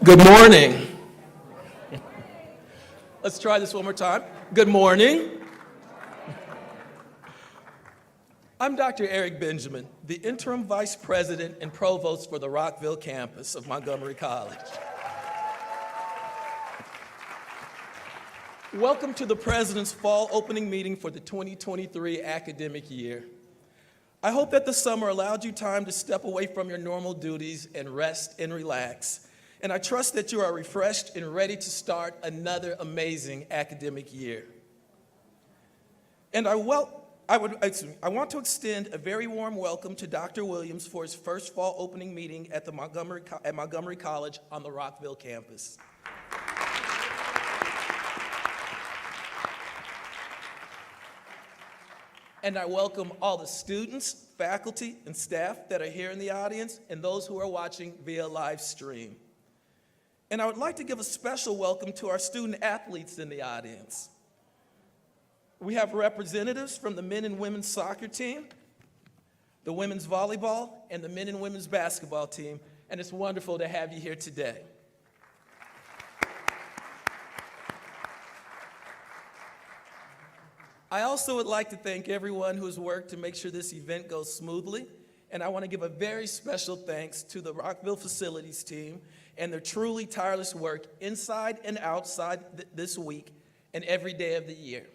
Good morning. Let's try this one more time. Good morning. I'm Dr. Eric Benjamin, the interim vice president and provost for the Rockville campus of Montgomery College. Welcome to the President's Fall Opening Meeting for the 2023 academic year. I hope that the summer allowed you time to step away from your normal duties and rest and relax. And I trust that you are refreshed and ready to start another amazing academic year. And I want to extend a very warm welcome to Dr. Williams for his first fall opening meeting at Montgomery College on the Rockville campus. And I welcome all the students, faculty, and staff that are here in the audience and those who are watching via live stream. And I would like to give a special welcome to our student athletes in the audience. We have representatives from the men and women's soccer team, the women's volleyball, and the men and women's basketball team, and it's wonderful to have you here today. I also would like to thank everyone who has worked to make sure this event goes smoothly, and I want to give a very special thanks to the Rockville facilities team and their truly tireless work inside and outside this week and every day of the year.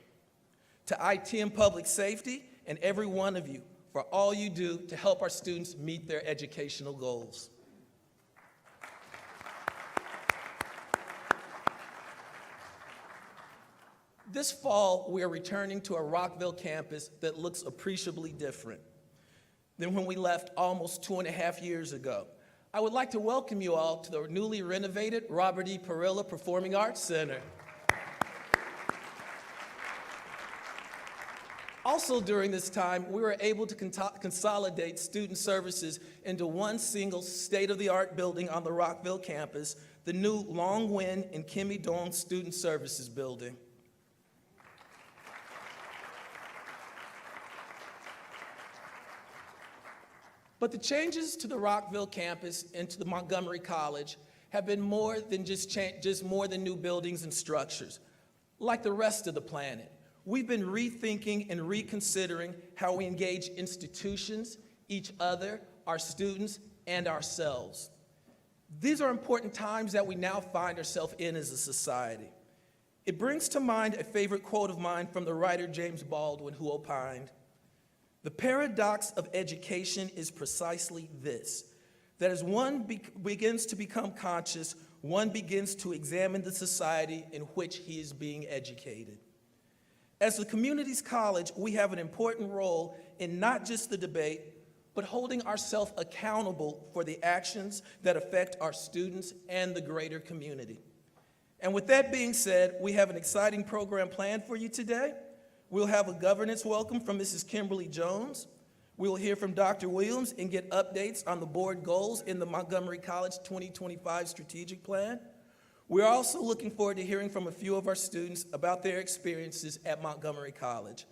To IT and public safety and every one of you for all you do to help our students meet their educational goals. This fall, we are returning to a Rockville campus that looks appreciably different than when we left almost 2.5 years ago. I would like to welcome you all to the newly renovated Robert E. Perilla Performing Arts Center. Also during this time, we were able to consolidate student services into one single state-of-the-art building on the Rockville campus, the new Long Nguyen and Kimmy Dong Student Services Building. But the changes to the Rockville campus and to the Montgomery College have been more than just more than new buildings and structures. Like the rest of the planet, we've been rethinking and reconsidering how we engage institutions, each other, our students, and ourselves. These are important times that we now find ourselves in as a society. It brings to mind a favorite quote of mine from the writer James Baldwin, who opined, "The paradox of education is precisely this, that as one begins to become conscious, one begins to examine the society in which he is being educated." As the community's college, we have an important role in not just the debate, but holding ourselves accountable for the actions that affect our students and the greater community. And with that being said, we have an exciting program planned for you today. We'll have a governance welcome from Mrs. Kimberly Jones. We will hear from Dr. Williams and get updates on the board goals in the Montgomery College 2025 strategic plan. We're also looking forward to hearing from a few of our students about their experiences at Montgomery College.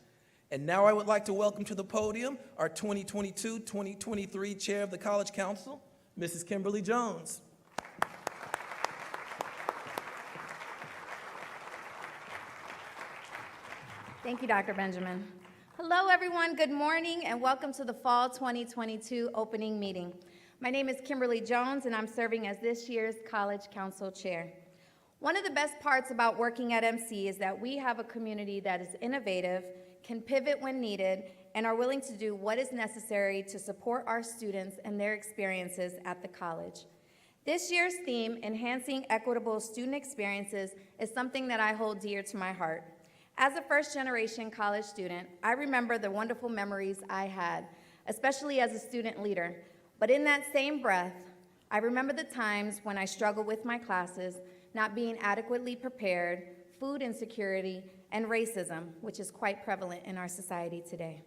And now I would like to welcome to the podium our 2022-2023 Chair of the College Council, Mrs. Kimberly Jones. Thank you, Dr. Benjamin. Hello, everyone. Good morning, and welcome to the Fall 2022 opening meeting. My name is Kimberly Jones, and I'm serving as this year's College Council Chair. One of the best parts about working at MC is that we have a community that is innovative, can pivot when needed, and are willing to do what is necessary to support our students and their experiences at the college. This year's theme, Enhancing Equitable Student Experiences, is something that I hold dear to my heart. As a first-generation college student, I remember the wonderful memories I had, especially as a student leader. But in that same breath, I remember the times when I struggled with my classes, not being adequately prepared, food insecurity, and racism, which is quite prevalent in our society today.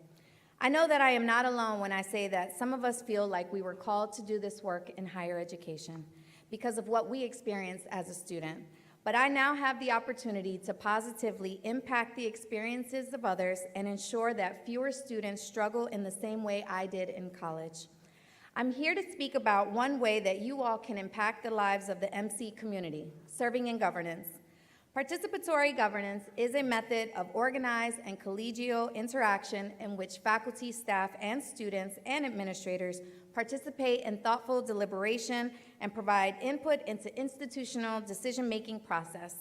I know that I am not alone when I say that some of us feel like we were called to do this work in higher education because of what we experienced as a student. But I now have the opportunity to positively impact the experiences of others and ensure that fewer students struggle in the same way I did in college. I'm here to speak about one way that you all can impact the lives of the MC community, serving in governance. Participatory governance is a method of organized and collegial interaction in which faculty, staff, and students and administrators participate in thoughtful deliberation and provide input into institutional decision-making process.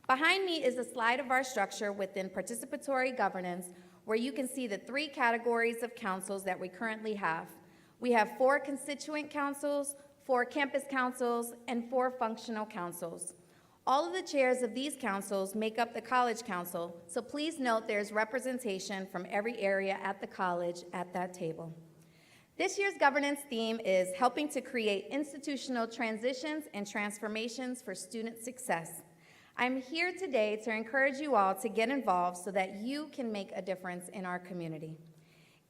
Behind me is a slide of our structure within participatory governance, where you can see the 3 categories of councils that we currently have. We have 4 constituent councils, 4 campus councils, and 4 functional councils. All of the chairs of these councils make up the College Council, so please note there's representation from every area at the college at that table. This year's governance theme is helping to create institutional transitions and transformations for student success. I'm here today to encourage you all to get involved so that you can make a difference in our community.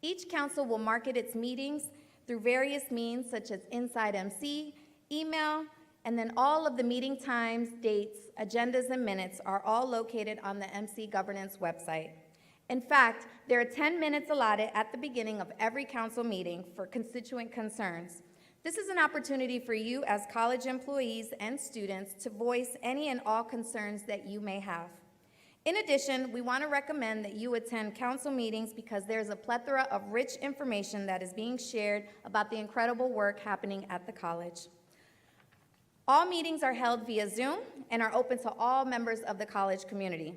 Each council will market its meetings through various means such as Inside MC, email, and then all of the meeting times, dates, agendas, and minutes are all located on the MC Governance website. In fact, there are 10 minutes allotted at the beginning of every council meeting for constituent concerns. This is an opportunity for you as college employees and students to voice any and all concerns that you may have. In addition, we want to recommend that you attend council meetings because there's a plethora of rich information that is being shared about the incredible work happening at the college. All meetings are held via Zoom and are open to all members of the college community.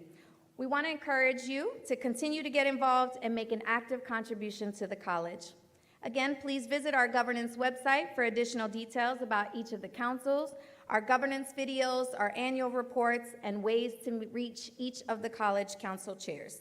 We want to encourage you to continue to get involved and make an active contribution to the college. Again, please visit our governance website for additional details about each of the councils, our governance videos, our annual reports, and ways to reach each of the college council chairs.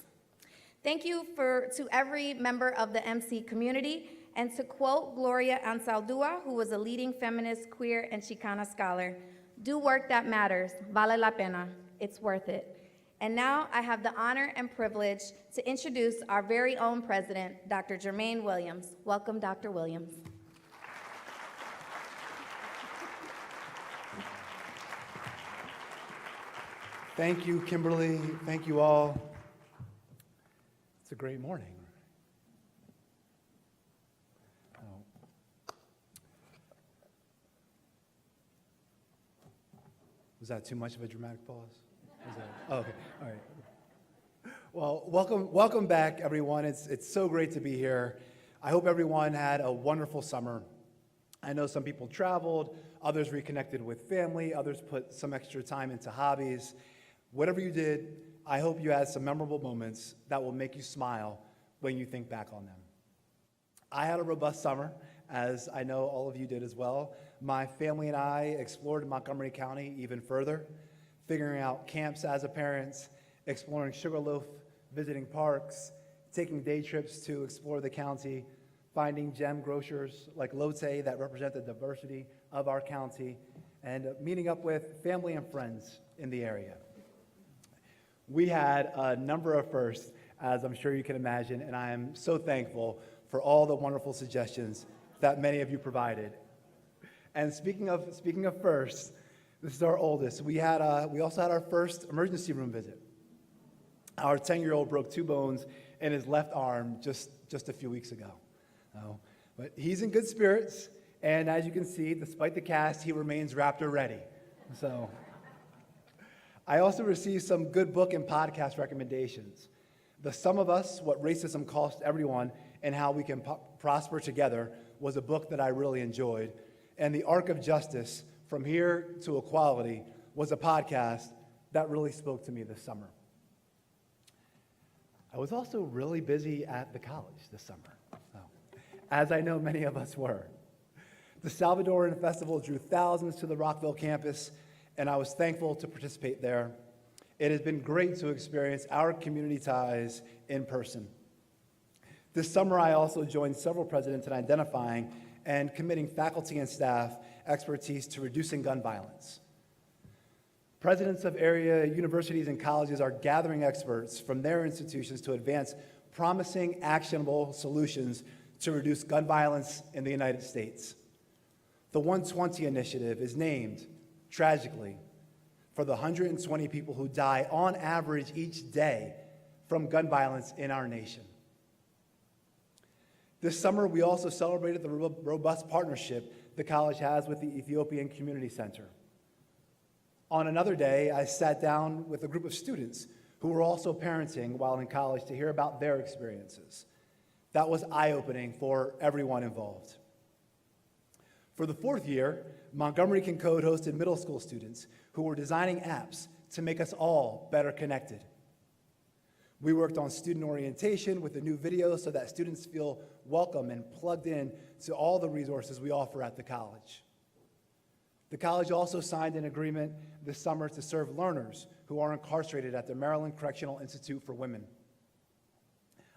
Thank you to every member of the MC community, and to quote Gloria Ansaldúa, who was a leading feminist, queer, and Chicana scholar, "Do work that matters, vale la pena, it's worth it." And now I have the honor and privilege to introduce our very own president, Dr. Jermaine Williams. Welcome, Dr. Williams. Thank you, Kimberly. Thank you all. It's a great morning. Was that too much of a dramatic pause? Okay, all right. Well, welcome back, everyone. It's so great to be here. I hope everyone had a wonderful summer. I know some people traveled, others reconnected with family, others put some extra time into hobbies. Whatever you did, I hope you had some memorable moments that will make you smile when you think back on them. I had a robust summer, as I know all of you did as well. My family and I explored Montgomery County even further, figuring out camps as a parent, exploring Sugarloaf, visiting parks, taking day trips to explore the county, finding gem grocers like Lotte that represent the diversity of our county, and meeting up with family and friends in the area. We had a number of firsts, as I'm sure you can imagine, and I am so thankful for all the wonderful suggestions that many of you provided. And speaking of firsts, this is our oldest. We also had our first emergency room visit. Our 10-year-old broke 2 bones in his left arm just a few weeks ago. But he's in good spirits, and as you can see, despite the cast, he remains Raptor ready. So I also received some good book and podcast recommendations. The Sum of Us, What Racism Costs Everyone and How We Can Prosper Together was a book that I really enjoyed. And The Arc of Justice, From Here to Equality, was a podcast that really spoke to me this summer. I was also really busy at the college this summer, as I know many of us were. The Salvadoran Festival drew thousands to the Rockville campus, and I was thankful to participate there. It has been great to experience our community ties in person. This summer, I also joined several presidents in identifying and committing faculty and staff expertise to reducing gun violence. Presidents of area universities and colleges are gathering experts from their institutions to advance promising, actionable solutions to reduce gun violence in the United States. The 120 initiative is named, tragically, for the 120 people who die on average each day from gun violence in our nation. This summer, we also celebrated the robust partnership the college has with the Ethiopian Community Center. On another day, I sat down with a group of students who were also parenting while in college to hear about their experiences. That was eye-opening for everyone involved. For the fourth year, Montgomery Can Code hosted middle school students who were designing apps to make us all better connected. We worked on student orientation with a new video so that students feel welcome and plugged in to all the resources we offer at the college. The college also signed an agreement this summer to serve learners who are incarcerated at the Maryland Correctional Institute for Women.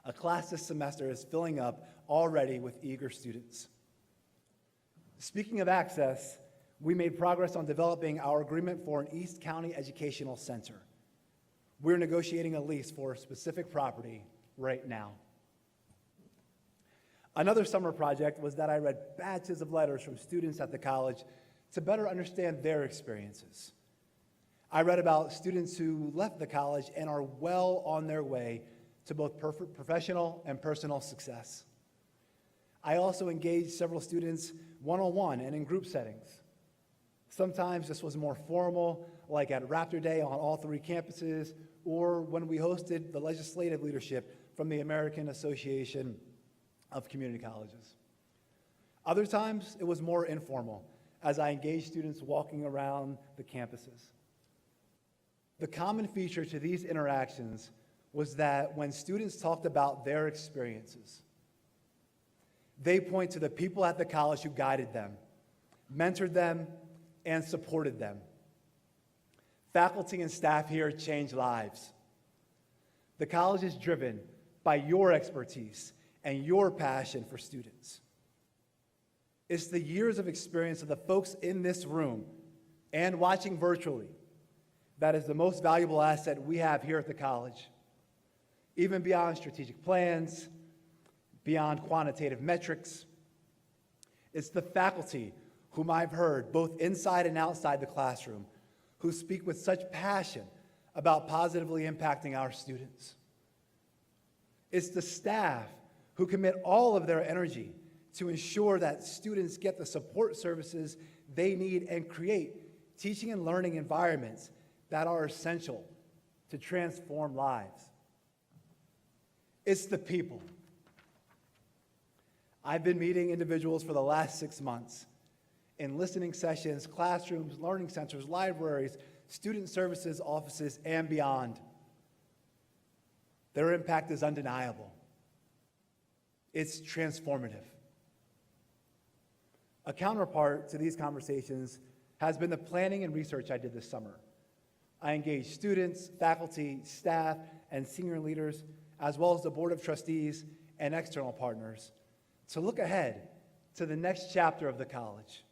A class this semester is filling up already with eager students. Speaking of access, we made progress on developing our agreement for an East County Educational Center. We're negotiating a lease for a specific property right now. Another summer project was that I read batches of letters from students at the college to better understand their experiences. I read about students who left the college and are well on their way to both professional and personal success. I also engaged several students one-on-one and in group settings. Sometimes this was more formal, like at Raptor Day on all three campuses, or when we hosted the legislative leadership from the American Association of Community Colleges. Other times, it was more informal, as I engaged students walking around the campuses. The common feature to these interactions was that when students talked about their experiences, they point to the people at the college who guided them, mentored them, and supported them. Faculty and staff here change lives. The college is driven by your expertise and your passion for students. It's the years of experience of the folks in this room and watching virtually that is the most valuable asset we have here at the college. Even beyond strategic plans, beyond quantitative metrics, it's the faculty whom I've heard both inside and outside the classroom who speak with such passion about positively impacting our students. It's the staff who commit all of their energy to ensure that students get the support services they need and create teaching and learning environments that are essential to transform lives. It's the people. I've been meeting individuals for the last 6 months in listening sessions, classrooms, learning centers, libraries, student services offices, and beyond. Their impact is undeniable. It's transformative. A counterpart to these conversations has been the planning and research I did this summer. I engaged students, faculty, staff, and senior leaders, as well as the Board of Trustees and external partners, to look ahead to the next chapter of the college.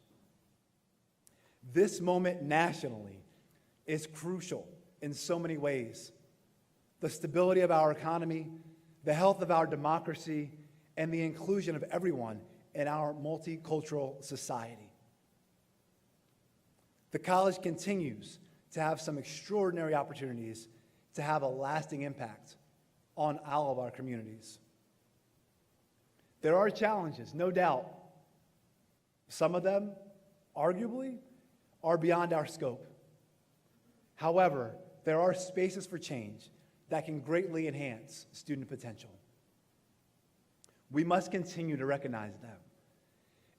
This moment nationally is crucial in so many ways. The stability of our economy, the health of our democracy, and the inclusion of everyone in our multicultural society. The college continues to have some extraordinary opportunities to have a lasting impact on all of our communities. There are challenges, no doubt. Some of them, arguably, are beyond our scope. However, there are spaces for change that can greatly enhance student potential. We must continue to recognize them.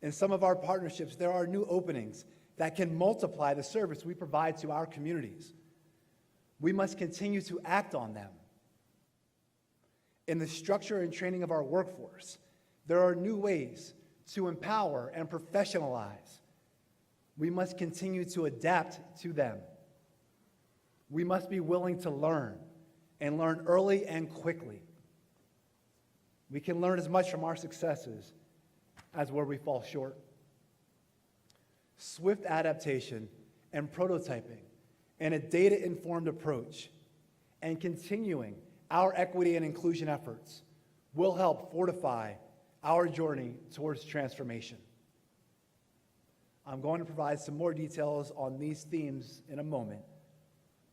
In some of our partnerships, there are new openings that can multiply the service we provide to our communities. We must continue to act on them. In the structure and training of our workforce, there are new ways to empower and professionalize. We must continue to adapt to them. We must be willing to learn, and learn early and quickly. We can learn as much from our successes as where we fall short. Swift adaptation and prototyping and a data-informed approach and continuing our equity and inclusion efforts will help fortify our journey towards transformation. I'm going to provide some more details on these themes in a moment,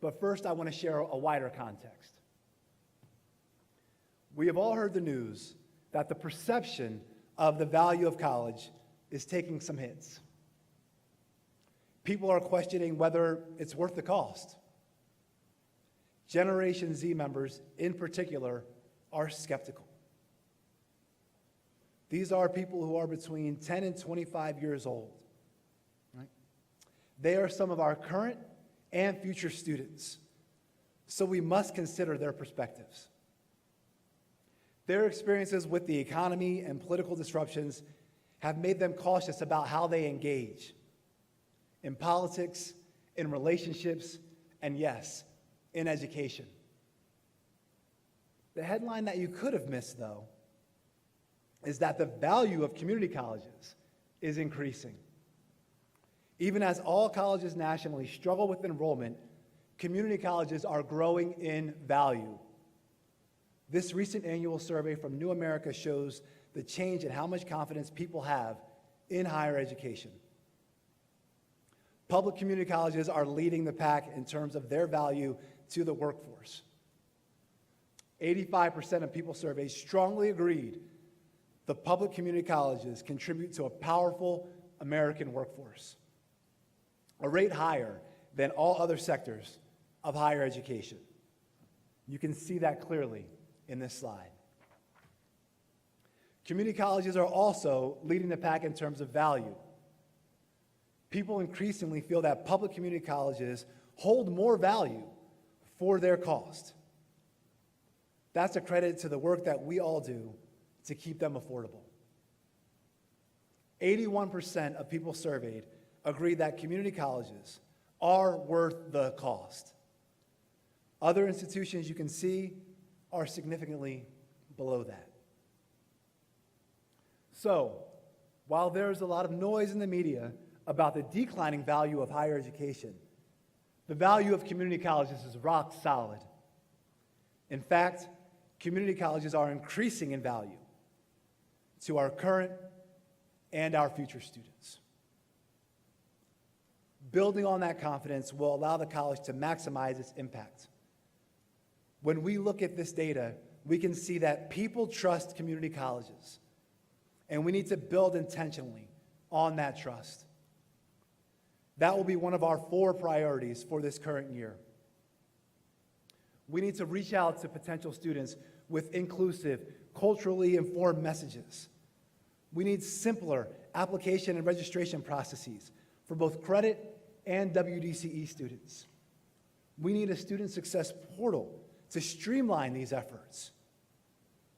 but first I want to share a wider context. We have all heard the news that the perception of the value of college is taking some hits. People are questioning whether it's worth the cost. Generation Z members, in particular, are skeptical. These are people who are between 10 and 25 years old. Right? They are some of our current and future students, so we must consider their perspectives. Their experiences with the economy and political disruptions have made them cautious about how they engage in politics, in relationships, and yes, in education. The headline that you could have missed, though, is that the value of community colleges is increasing. Even as all colleges nationally struggle with enrollment, community colleges are growing in value. This recent annual survey from New America shows the change in how much confidence people have in higher education. Public community colleges are leading the pack in terms of their value to the workforce. 85% of people surveyed strongly agreed the public community colleges contribute to a powerful American workforce, a rate higher than all other sectors of higher education. You can see that clearly in this slide. Community colleges are also leading the pack in terms of value. People increasingly feel that public community colleges hold more value for their cost. That's a credit to the work that we all do to keep them affordable. 81% of people surveyed agree that community colleges are worth the cost. Other institutions you can see are significantly below that. So, while there's a lot of noise in the media about the declining value of higher education, the value of community colleges is rock solid. In fact, community colleges are increasing in value to our current and our future students. Building on that confidence will allow the college to maximize its impact. When we look at this data, we can see that people trust community colleges, and we need to build intentionally on that trust. That will be one of our 4 priorities for this current year. We need to reach out to potential students with inclusive, culturally informed messages. We need simpler application and registration processes for both credit and WDCE students. We need a student success portal to streamline these efforts.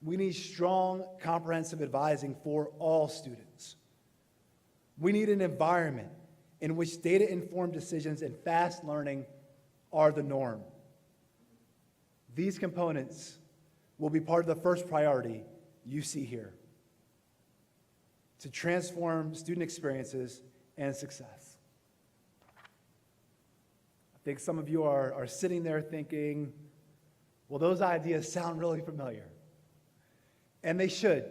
We need strong, comprehensive advising for all students. We need an environment in which data-informed decisions and fast learning are the norm. These components will be part of the first priority you see here: to transform student experiences and success. I think some of you are sitting there thinking, well, those ideas sound really familiar. And they should.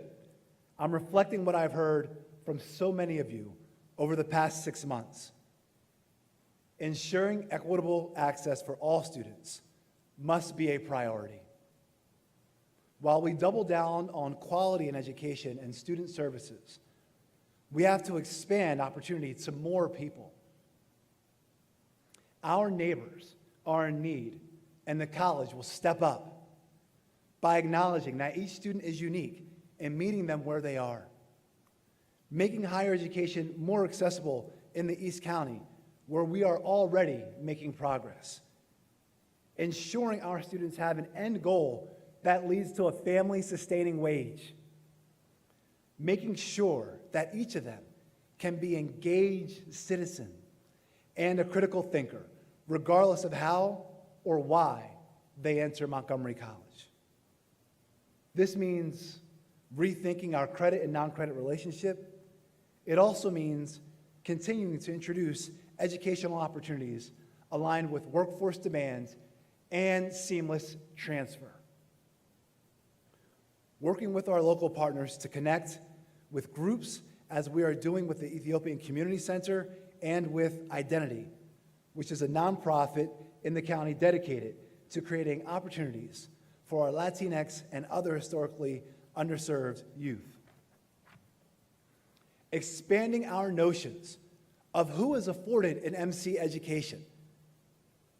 I'm reflecting what I've heard from so many of you over the past 6 months. Ensuring equitable access for all students must be a priority. While we double down on quality in education and student services, we have to expand opportunity to more people. Our neighbors are in need, and the college will step up by acknowledging that each student is unique and meeting them where they are. Making higher education more accessible in the East County, where we are already making progress. Ensuring our students have an end goal that leads to a family-sustaining wage. Making sure that each of them can be an engaged citizen and a critical thinker, regardless of how or why they enter Montgomery College. This means rethinking our credit and non-credit relationship. It also means continuing to introduce educational opportunities aligned with workforce demands and seamless transfer. Working with our local partners to connect with groups, as we are doing with the Ethiopian Community Center and with Identity, which is a nonprofit in the county dedicated to creating opportunities for our Latinx and other historically underserved youth. expanding our notions of who is afforded an MC education.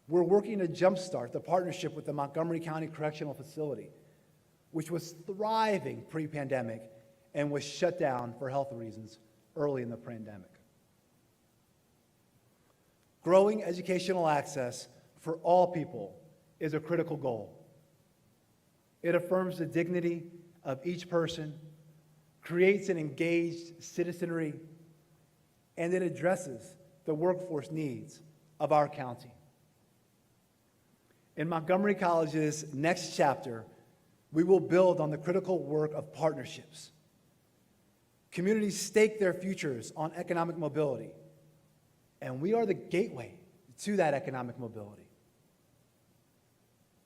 We're working to jumpstart the partnership with the Montgomery County Correctional Facility, which was thriving pre-pandemic and was shut down for health reasons early in the pandemic. Growing educational access for all people is a critical goal. It affirms the dignity of each person, creates an engaged citizenry, and it addresses the workforce needs of our county. In Montgomery College's next chapter, we will build on the critical work of partnerships. Communities stake their futures on economic mobility, and we are the gateway to that economic mobility.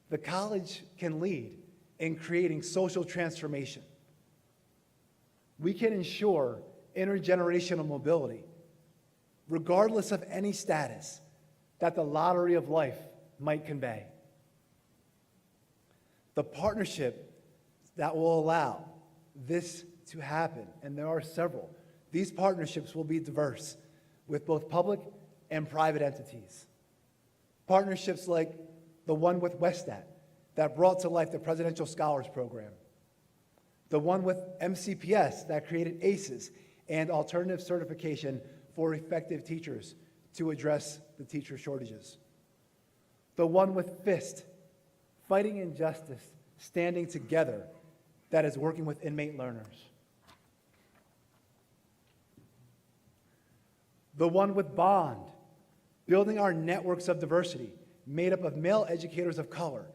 The college can lead in creating social transformation. We can ensure intergenerational mobility, regardless of any status that the lottery of life might convey. The partnership that will allow this to happen, and there are several, these partnerships will be diverse with both public and private entities. Partnerships like the one with Westat that brought to life the Presidential Scholars Program, the one with MCPS that created ACEs and alternative certification for effective teachers to address the teacher shortages, the one with FIST, Fighting Injustice, Standing Together, that is working with inmate learners, the one with BOND, building our networks of diversity made up of male educators of color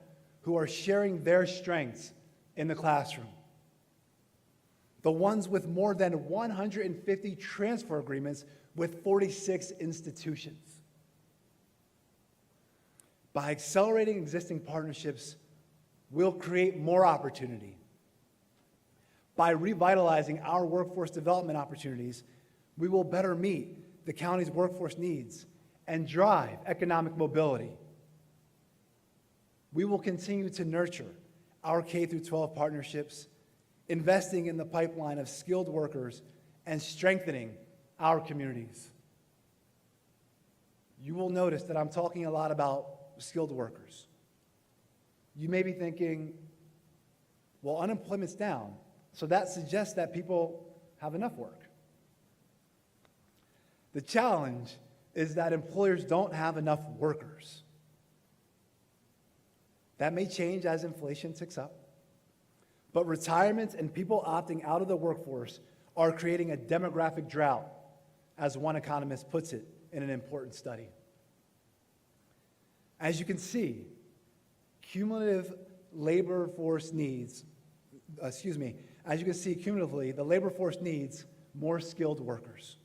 who are sharing their strengths in the classroom, the ones with more than 150 transfer agreements with 46 institutions. By accelerating existing partnerships, we'll create more opportunity. By revitalizing our workforce development opportunities, we will better meet the county's workforce needs and drive economic mobility. We will continue to nurture our K-12 partnerships, investing in the pipeline of skilled workers and strengthening our communities. You will notice that I'm talking a lot about skilled workers. You may be thinking, well, unemployment's down, so that suggests that people have enough work. The challenge is that employers don't have enough workers. That may change as inflation ticks up, but retirements and people opting out of the workforce are creating a demographic drought, as one economist puts it in an important study. As you can see, cumulative labor force needs, as you can see, cumulatively, the labor force needs more skilled workers.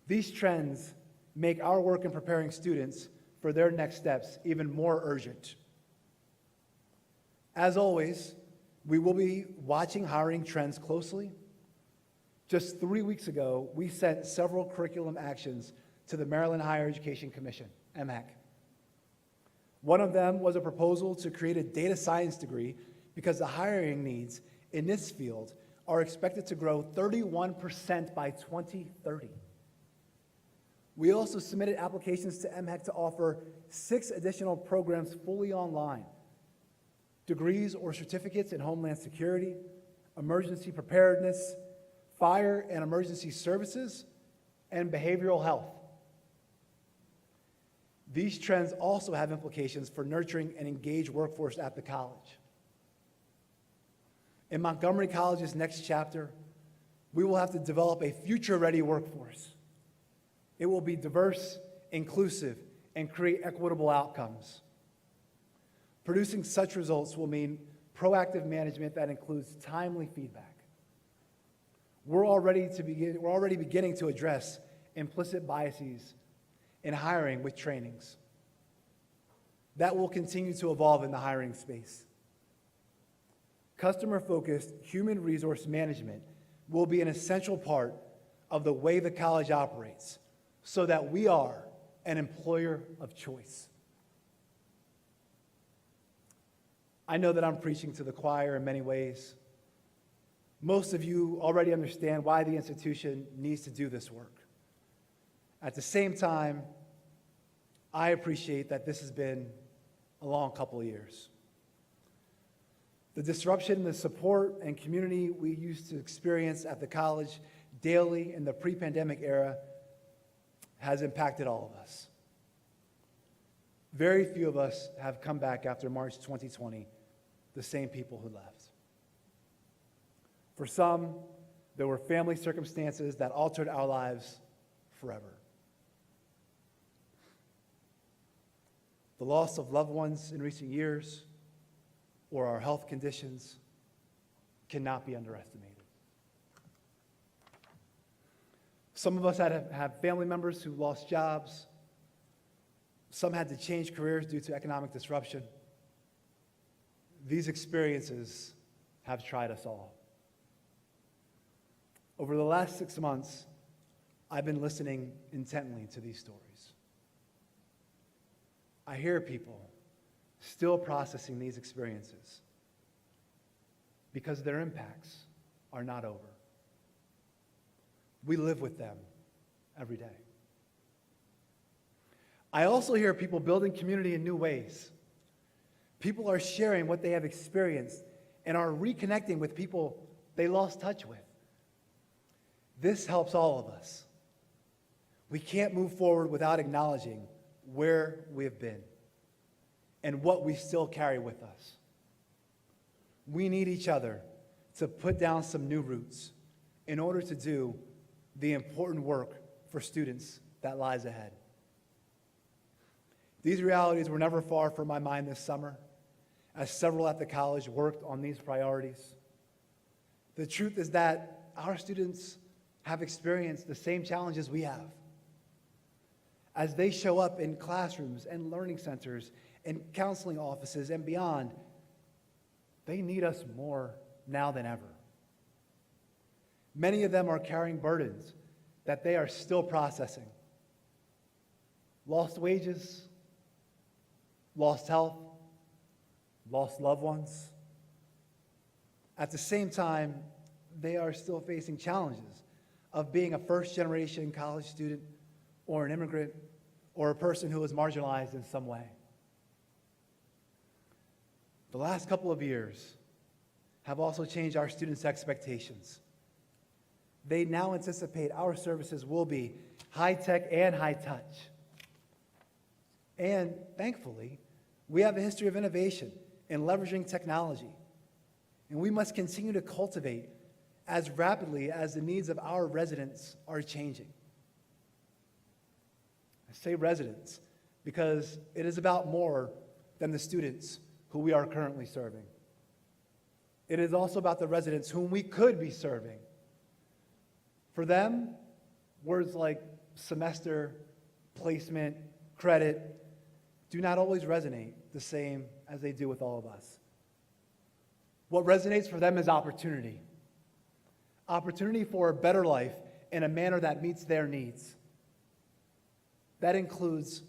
These trends make our work in preparing students for their next steps even more urgent. As always, we will be watching hiring trends closely. Just 3 weeks ago, we sent several curriculum actions to the Maryland Higher Education Commission, MHEC. One of them was a proposal to create a data science degree because the hiring needs in this field are expected to grow 31% by 2030. We also submitted applications to MHEC to offer 6 additional programs fully online: degrees or certificates in Homeland Security, emergency preparedness, fire and emergency services, and behavioral health. These trends also have implications for nurturing an engaged workforce at the college. In Montgomery College's next chapter, we will have to develop a future-ready workforce. It will be diverse, inclusive, and create equitable outcomes. Producing such results will mean proactive management that includes timely feedback. We're already beginning to address implicit biases in hiring with trainings. That will continue to evolve in the hiring space. Customer-focused human resource management will be an essential part of the way the college operates so that we are an employer of choice. I know that I'm preaching to the choir in many ways, Most of you already understand why the institution needs to do this work. At the same time, I appreciate that this has been a long couple of years. The disruption, the support, and community we used to experience at the college daily in the pre-pandemic era has impacted all of us. Very few of us have come back after March 2020, the same people who left. For some, there were family circumstances that altered our lives forever. The loss of loved ones in recent years or our health conditions cannot be underestimated. Some of us have family members who lost jobs. Some had to change careers due to economic disruption. These experiences have tried us all. Over the last 6 months, I've been listening intently to these stories. I hear people still processing these experiences because their impacts are not over. We live with them every day. I also hear people building community in new ways. People are sharing what they have experienced and are reconnecting with people they lost touch with. This helps all of us. We can't move forward without acknowledging where we have been and what we still carry with us. We need each other to put down some new roots in order to do the important work for students that lies ahead. These realities were never far from my mind this summer, as several at the college worked on these priorities. The truth is that our students have experienced the same challenges we have. As they show up in classrooms and learning centers and counseling offices and beyond, they need us more now than ever. Many of them are carrying burdens that they are still processing. Lost wages, lost health, lost loved ones. At the same time, they are still facing challenges of being a first-generation college student or an immigrant or a person who is marginalized in some way. The last couple of years have also changed our students' expectations. They now anticipate our services will be high-tech and high-touch. And thankfully, we have a history of innovation in leveraging technology, and we must continue to cultivate as rapidly as the needs of our residents are changing. I say residents because it is about more than the students who we are currently serving. It is also about the residents whom we could be serving. For them, words like semester, placement, credit do not always resonate the same as they do with all of us. What resonates for them is opportunity. Opportunity for a better life in a manner that meets their needs. That includes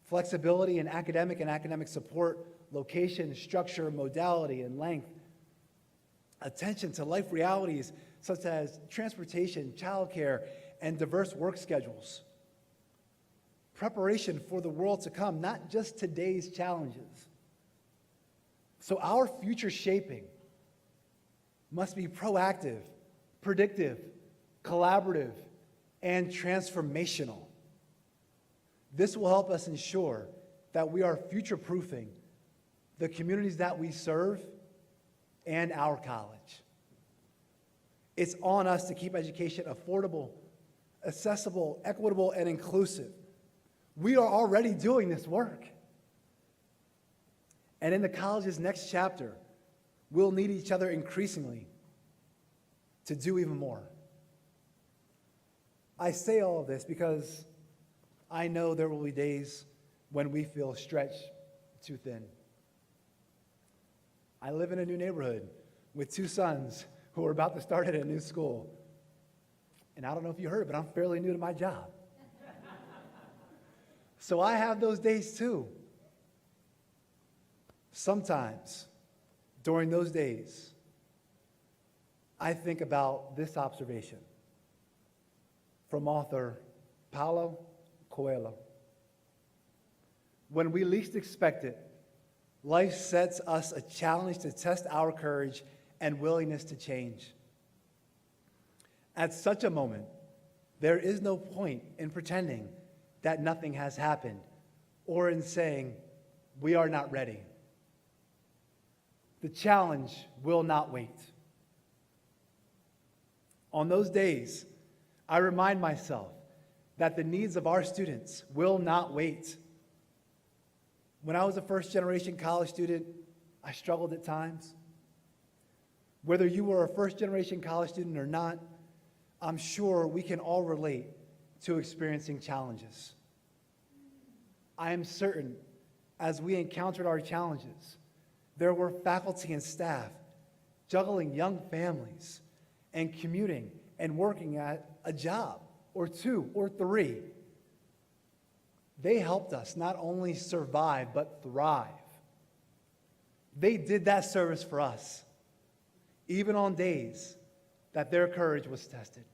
flexibility in academic and academic support, location, structure, modality, and length. Attention to life realities such as transportation, childcare, and diverse work schedules. Preparation for the world to come, not just today's challenges. So our future shaping must be proactive, predictive, collaborative, and transformational. This will help us ensure that we are future-proofing the communities that we serve and our college. It's on us to keep education affordable, accessible, equitable, and inclusive. We are already doing this work. And in the college's next chapter, we'll need each other increasingly to do even more. I say all of this because I know there will be days when we feel stretched too thin. I live in a new neighborhood with 2 sons who are about to start at a new school. And I don't know if you heard, but I'm fairly new to my job. So I have those days too. Sometimes, during those days, I think about this observation from author Paulo Coelho. When we least expect it, life sets us a challenge to test our courage and willingness to change. At such a moment, there is no point in pretending that nothing has happened or in saying we are not ready. The challenge will not wait. On those days, I remind myself that the needs of our students will not wait. When I was a first-generation college student, I struggled at times. Whether you were a first-generation college student or not, I'm sure we can all relate to experiencing challenges. I am certain as we encountered our challenges, there were faculty and staff juggling young families and commuting and working at a job or two or three. They helped us not only survive, but thrive. They did that service for us, even on days that their courage was tested.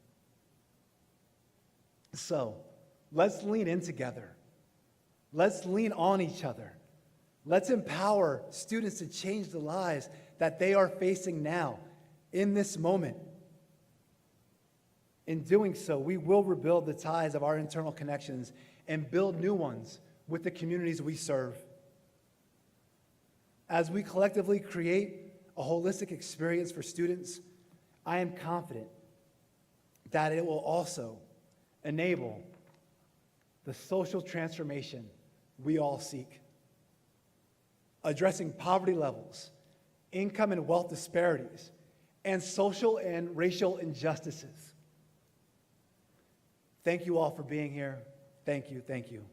So, let's lean in together. Let's lean on each other. Let's empower students to change the lives that they are facing now, in this moment. In doing so, we will rebuild the ties of our internal connections and build new ones with the communities we serve. As we collectively create a holistic experience for students, I am confident that it will also enable the social transformation we all seek. Addressing poverty levels, income and wealth disparities, and social and racial injustices. Thank you all for being here. Thank you, thank you.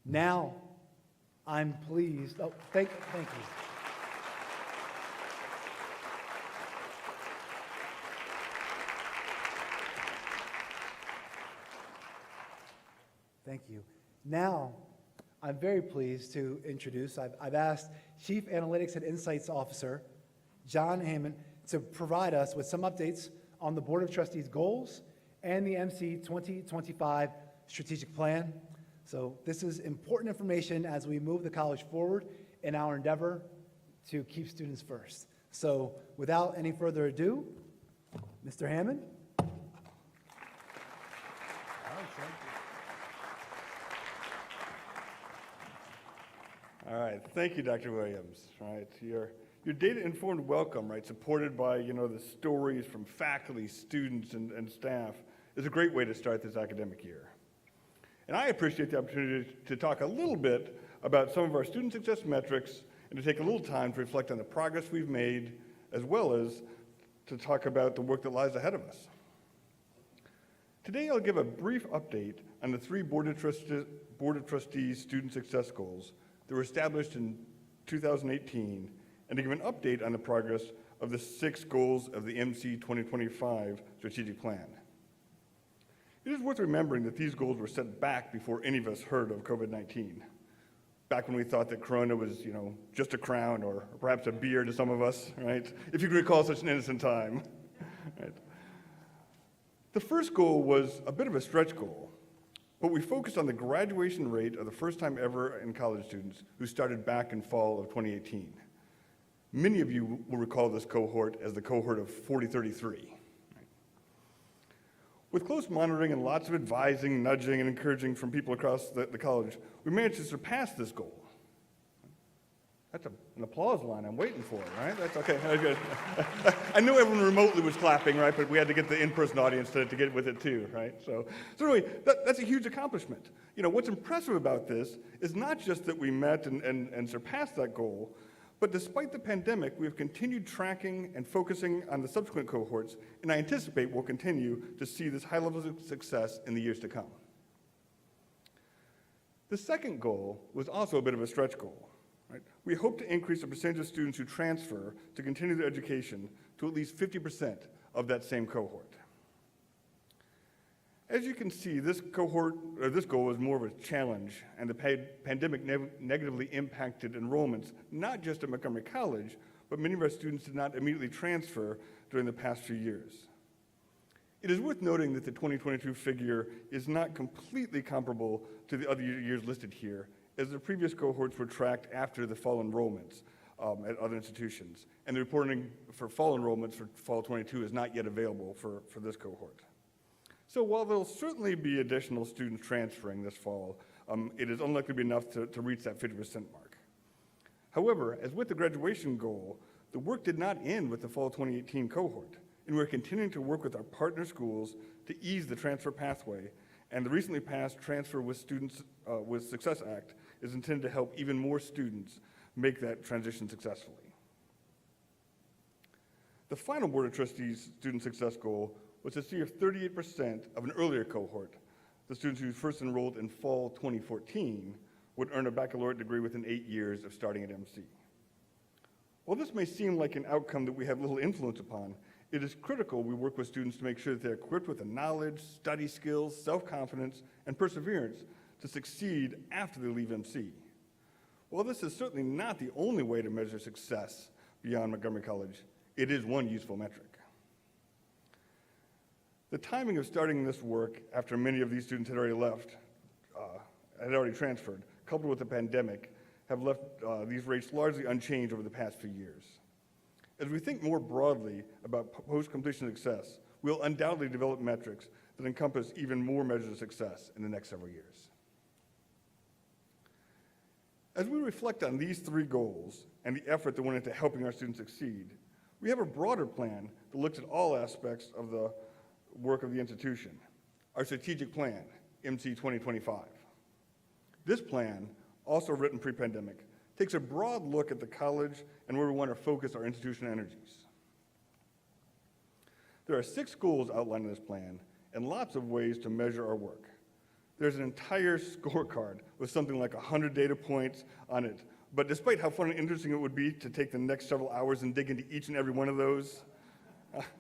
Now, I'm pleased. Thank you. Thank you. Now, I'm very pleased to introduce, I've asked Chief Analytics and Insights Officer, John Hammond, to provide us with some updates on the Board of Trustees goals and the MC 2025 strategic plan. So this is important information as we move the college forward in our endeavor to keep students first. So without any further ado, Mr. Hammond. All right, thank you, Dr. Williams. Right, your data-informed welcome, right, supported by the stories from faculty, students, and staff, is a great way to start this academic year. And I appreciate the opportunity to talk a little bit about some of our student success metrics and to take a little time to reflect on the progress we've made, as well as to talk about the work that lies ahead of us. Today, I'll give a brief update on the 3 Board of Trustees student success goals that were established in 2018, and to give an update on the progress of the 6 goals of the MC 2025 strategic plan. It is worth remembering that these goals were set back before any of us heard of COVID-19. Back when we thought that Corona was, just a crown or perhaps a beer to some of us, right? If you can recall such an innocent time. Right? The first goal was a bit of a stretch goal, but we focused on the graduation rate of the first time ever in college students who started back in fall of 2018. Many of you will recall this cohort as the cohort of 4033. With close monitoring and lots of advising, nudging, and encouraging from people across the college, we managed to surpass this goal. That's an applause line I'm waiting for, right? That's okay. Good. I knew everyone remotely was clapping, right? But we had to get the in-person audience to get with it too, right? So anyway, that's a huge accomplishment. What's impressive about this is not just that we met and surpassed that goal, but despite the pandemic, we have continued tracking and focusing on the subsequent cohorts, and I anticipate we'll continue to see this high level of success in the years to come. The second goal was also a bit of a stretch goal. Right? We hope to increase the percentage of students who transfer to continue their education to at least 50% of that same cohort. As you can see, this goal was more of a challenge, and the pandemic negatively impacted enrollments, not just at Montgomery College, but many of our students did not immediately transfer during the past few years. It is worth noting that the 2022 figure is not completely comparable to the other years listed here, as the previous cohorts were tracked after the fall enrollments at other institutions, and the reporting for fall enrollments for fall 22 is not yet available for this cohort. So while there'll certainly be additional students transferring this fall, it is unlikely to be enough to reach that 50% mark. However, as with the graduation goal, the work did not end with the fall 2018 cohort, and we're continuing to work with our partner schools to ease the transfer pathway, and the recently passed Transfer with Students with Success Act is intended to help even more students make that transition successfully. The final Board of Trustees student success goal was to see if 38% of an earlier cohort, the students who first enrolled in fall 2014, would earn a baccalaureate degree within 8 years of starting at MC. While this may seem like an outcome that we have little influence upon, it is critical we work with students to make sure that they're equipped with the knowledge, study skills, self-confidence, and perseverance to succeed after they leave MC. While this is certainly not the only way to measure success beyond Montgomery College, it is one useful metric. The timing of starting this work after many of these students had already transferred, coupled with the pandemic, have left these rates largely unchanged over the past few years. As we think more broadly about post-completion success, we'll undoubtedly develop metrics that encompass even more measures of success in the next several years. As we reflect on these three goals and the effort that went into helping our students succeed, we have a broader plan that looks at all aspects of the work of the institution, our strategic plan, MC 2025. This plan, also written pre-pandemic, takes a broad look at the college and where we want to focus our institution energies. There are 6 goals outlined in this plan and lots of ways to measure our work. There's an entire scorecard with something like 100 data points on it, but despite how fun and interesting it would be to take the next several hours and dig into each and every one of those,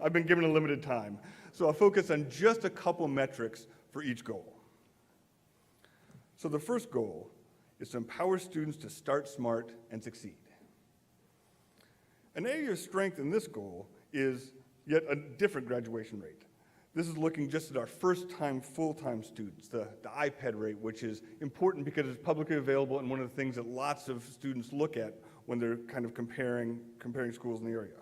I've been given a limited time, so I'll focus on just a couple metrics for each goal. So the first goal is to empower students to start smart and succeed. An area of strength in this goal is yet a different graduation rate. This is looking just at our first-time full-time students, the iPad rate, which is important because it's publicly available and one of the things that lots of students look at when they're kind of comparing schools in the area.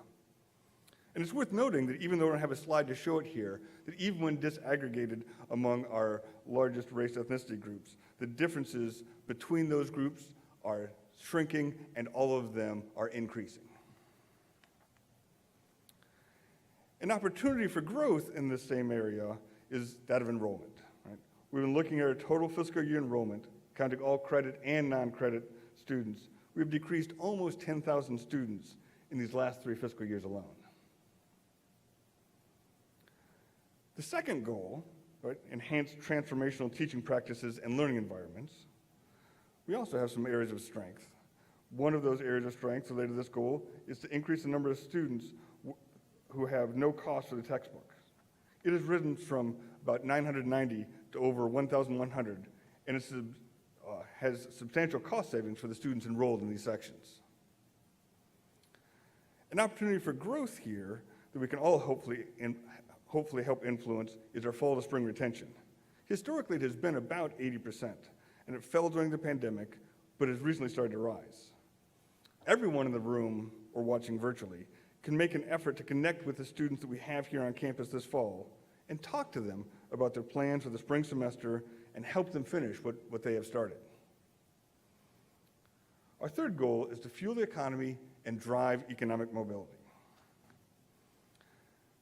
And it's worth noting that even though I don't have a slide to show it here, that even when disaggregated among our largest race ethnicity groups, the differences between those groups are shrinking and all of them are increasing. An opportunity for growth in this same area is that of enrollment. Right? We've been looking at our total fiscal year enrollment, counting all credit and non-credit students. We've decreased almost 10,000 students in these last 3 fiscal years alone. The second goal, right, enhanced transformational teaching practices and learning environments. We also have some areas of strength. One of those areas of strength related to this goal is to increase the number of students who have no cost for the textbooks. It has risen from about 990 to over 1,100, and it has substantial cost savings for the students enrolled in these sections. An opportunity for growth here that we can all hopefully help influence is our fall to spring retention. Historically, it has been about 80%, and it fell during the pandemic, but has recently started to rise. Everyone in the room or watching virtually can make an effort to connect with the students that we have here on campus this fall and talk to them about their plans for the spring semester and help them finish what they have started. Our third goal is to fuel the economy and drive economic mobility.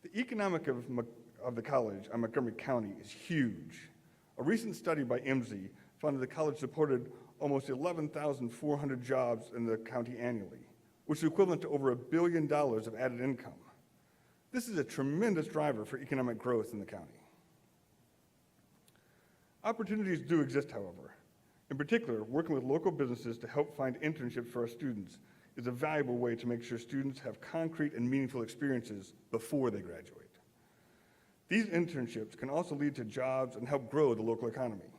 The economic of the college on Montgomery County is huge. A recent study by MZ found that the college supported almost 11,400 jobs in the county annually, which is equivalent to over $1 billion of added income. This is a tremendous driver for economic growth in the county. Opportunities do exist, however. In particular, working with local businesses to help find internships for our students is a valuable way to make sure students have concrete and meaningful experiences before they graduate. These internships can also lead to jobs and help grow the local economy.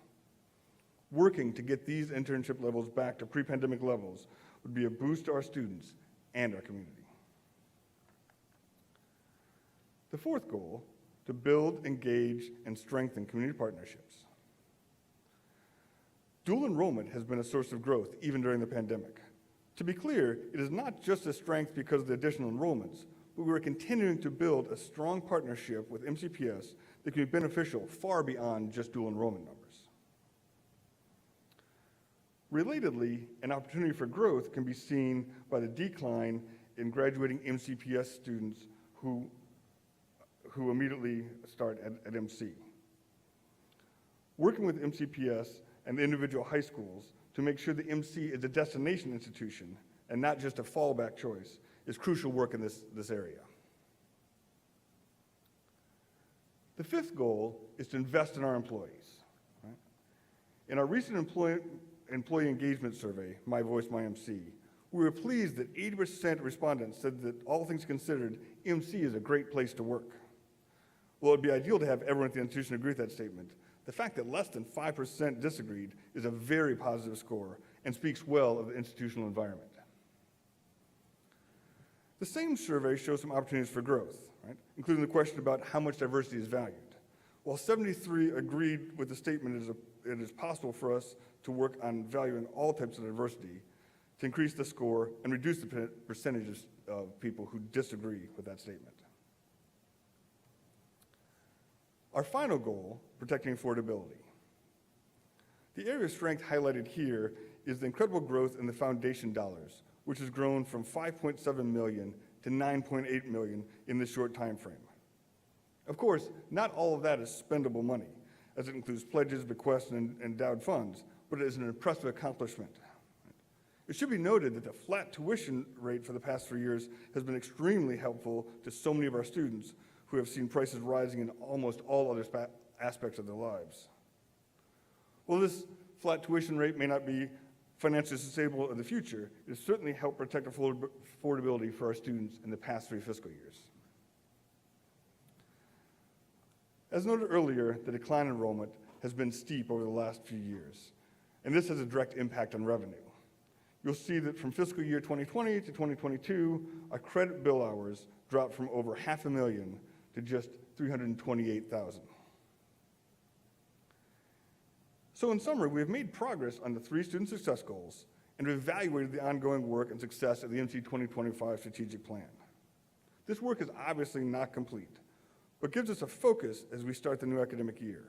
Working to get these internship levels back to pre-pandemic levels would be a boost to our students and our community. The fourth goal, to build, engage, and strengthen community partnerships. Dual enrollment has been a source of growth even during the pandemic. To be clear, it is not just a strength because of the additional enrollments, but we are continuing to build a strong partnership with MCPS that can be beneficial far beyond just dual enrollment numbers. Relatedly, an opportunity for growth can be seen by the decline in graduating MCPS students who immediately start at MC. Working with MCPS and the individual high schools to make sure the MC is a destination institution and not just a fallback choice is crucial work in this area. The fifth goal is to invest in our employees. Right? In our recent employee engagement survey, My Voice, My MC, we were pleased that 80% of respondents said that all things considered, MC is a great place to work. While it'd be ideal to have everyone at the institution agree with that statement, the fact that less than 5% disagreed is a very positive score and speaks well of the institutional environment. The same survey shows some opportunities for growth, right? Including the question about how much diversity is valued. While 73 agreed with the statement it is possible for us to work on valuing all types of diversity to increase the score and reduce the percentages of people who disagree with that statement. Our final goal, protecting affordability. The area of strength highlighted here is the incredible growth in the foundation dollars, which has grown from $5.7 million to $9.8 million in this short time frame. Of course, not all of that is spendable money, as it includes pledges, bequests, and endowed funds, but it is an impressive accomplishment. It should be noted that the flat tuition rate for the past 3 years has been extremely helpful to so many of our students who have seen prices rising in almost all other aspects of their lives. While this flat tuition rate may not be financially sustainable in the future, it has certainly helped protect affordability for our students in the past 3 fiscal years. As noted earlier, the decline in enrollment has been steep over the last few years, and this has a direct impact on revenue. You'll see that from fiscal year 2020 to 2022, our credit bill hours dropped from over 500,000 to just 328,000. So in summary, we have made progress on the 3 student success goals and have evaluated the ongoing work and success of the MC 2025 strategic plan. This work is obviously not complete, but gives us a focus as we start the new academic year.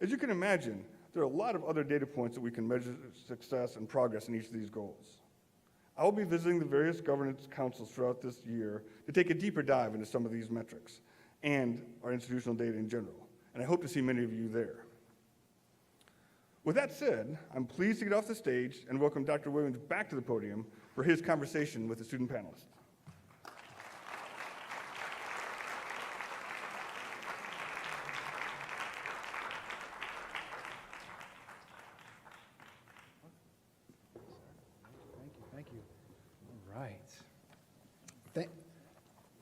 As you can imagine, there are a lot of other data points that we can measure success and progress in each of these goals. I will be visiting the various governance councils throughout this year to take a deeper dive into some of these metrics and our institutional data in general, and I hope to see many of you there. With that said, I'm pleased to get off the stage and welcome Dr. Williams back to the podium for his conversation with the student panelists. Thank you. All right.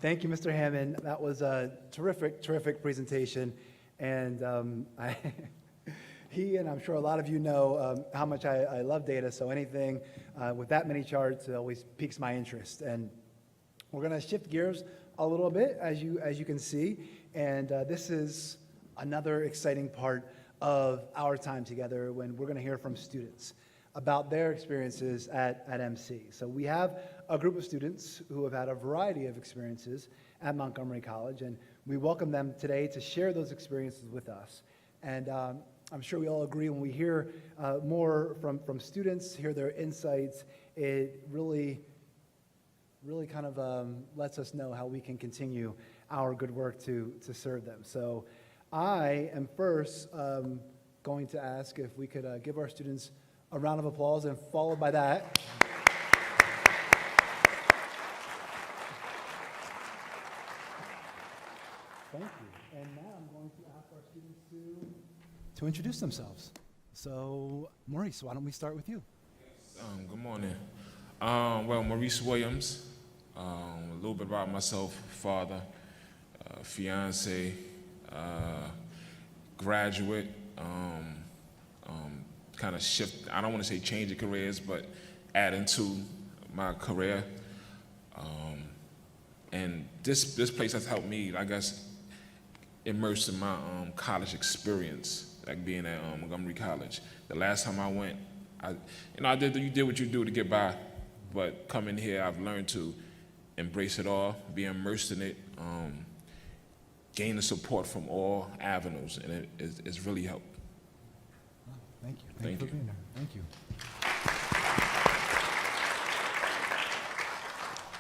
Thank you, Mr. Hammond. That was a terrific presentation. And he, and I'm sure a lot of you know how much I love data, so anything with that many charts always piques my interest. And we're going to shift gears a little bit, as you can see. And this is another exciting part of our time together when we're going to hear from students about their experiences at MC. So we have a group of students who have had a variety of experiences at Montgomery College, and we welcome them today to share those experiences with us. And I'm sure we all agree when we hear more from students, hear their insights, it really kind of lets us know how we can continue our good work to serve them. So I am first going to ask if we could give our students a round of applause, and followed by that. Thank you. And now I'm going to ask our students to introduce themselves. So, Maurice, why don't we start with you? Good morning. Well, Maurice Williams. A little bit about myself: father, fiance, graduate. Kind of shift, I don't want to say change of careers, but adding to my career. And this place has helped me, I guess, immerse in my college experience, like being at Montgomery College. The last time I went, you did what you do to get by, but coming here, I've learned to embrace it all, be immersed in it, gain the support from all avenues, and it's really helped. Thank you. Thank for you. being there. Thank you.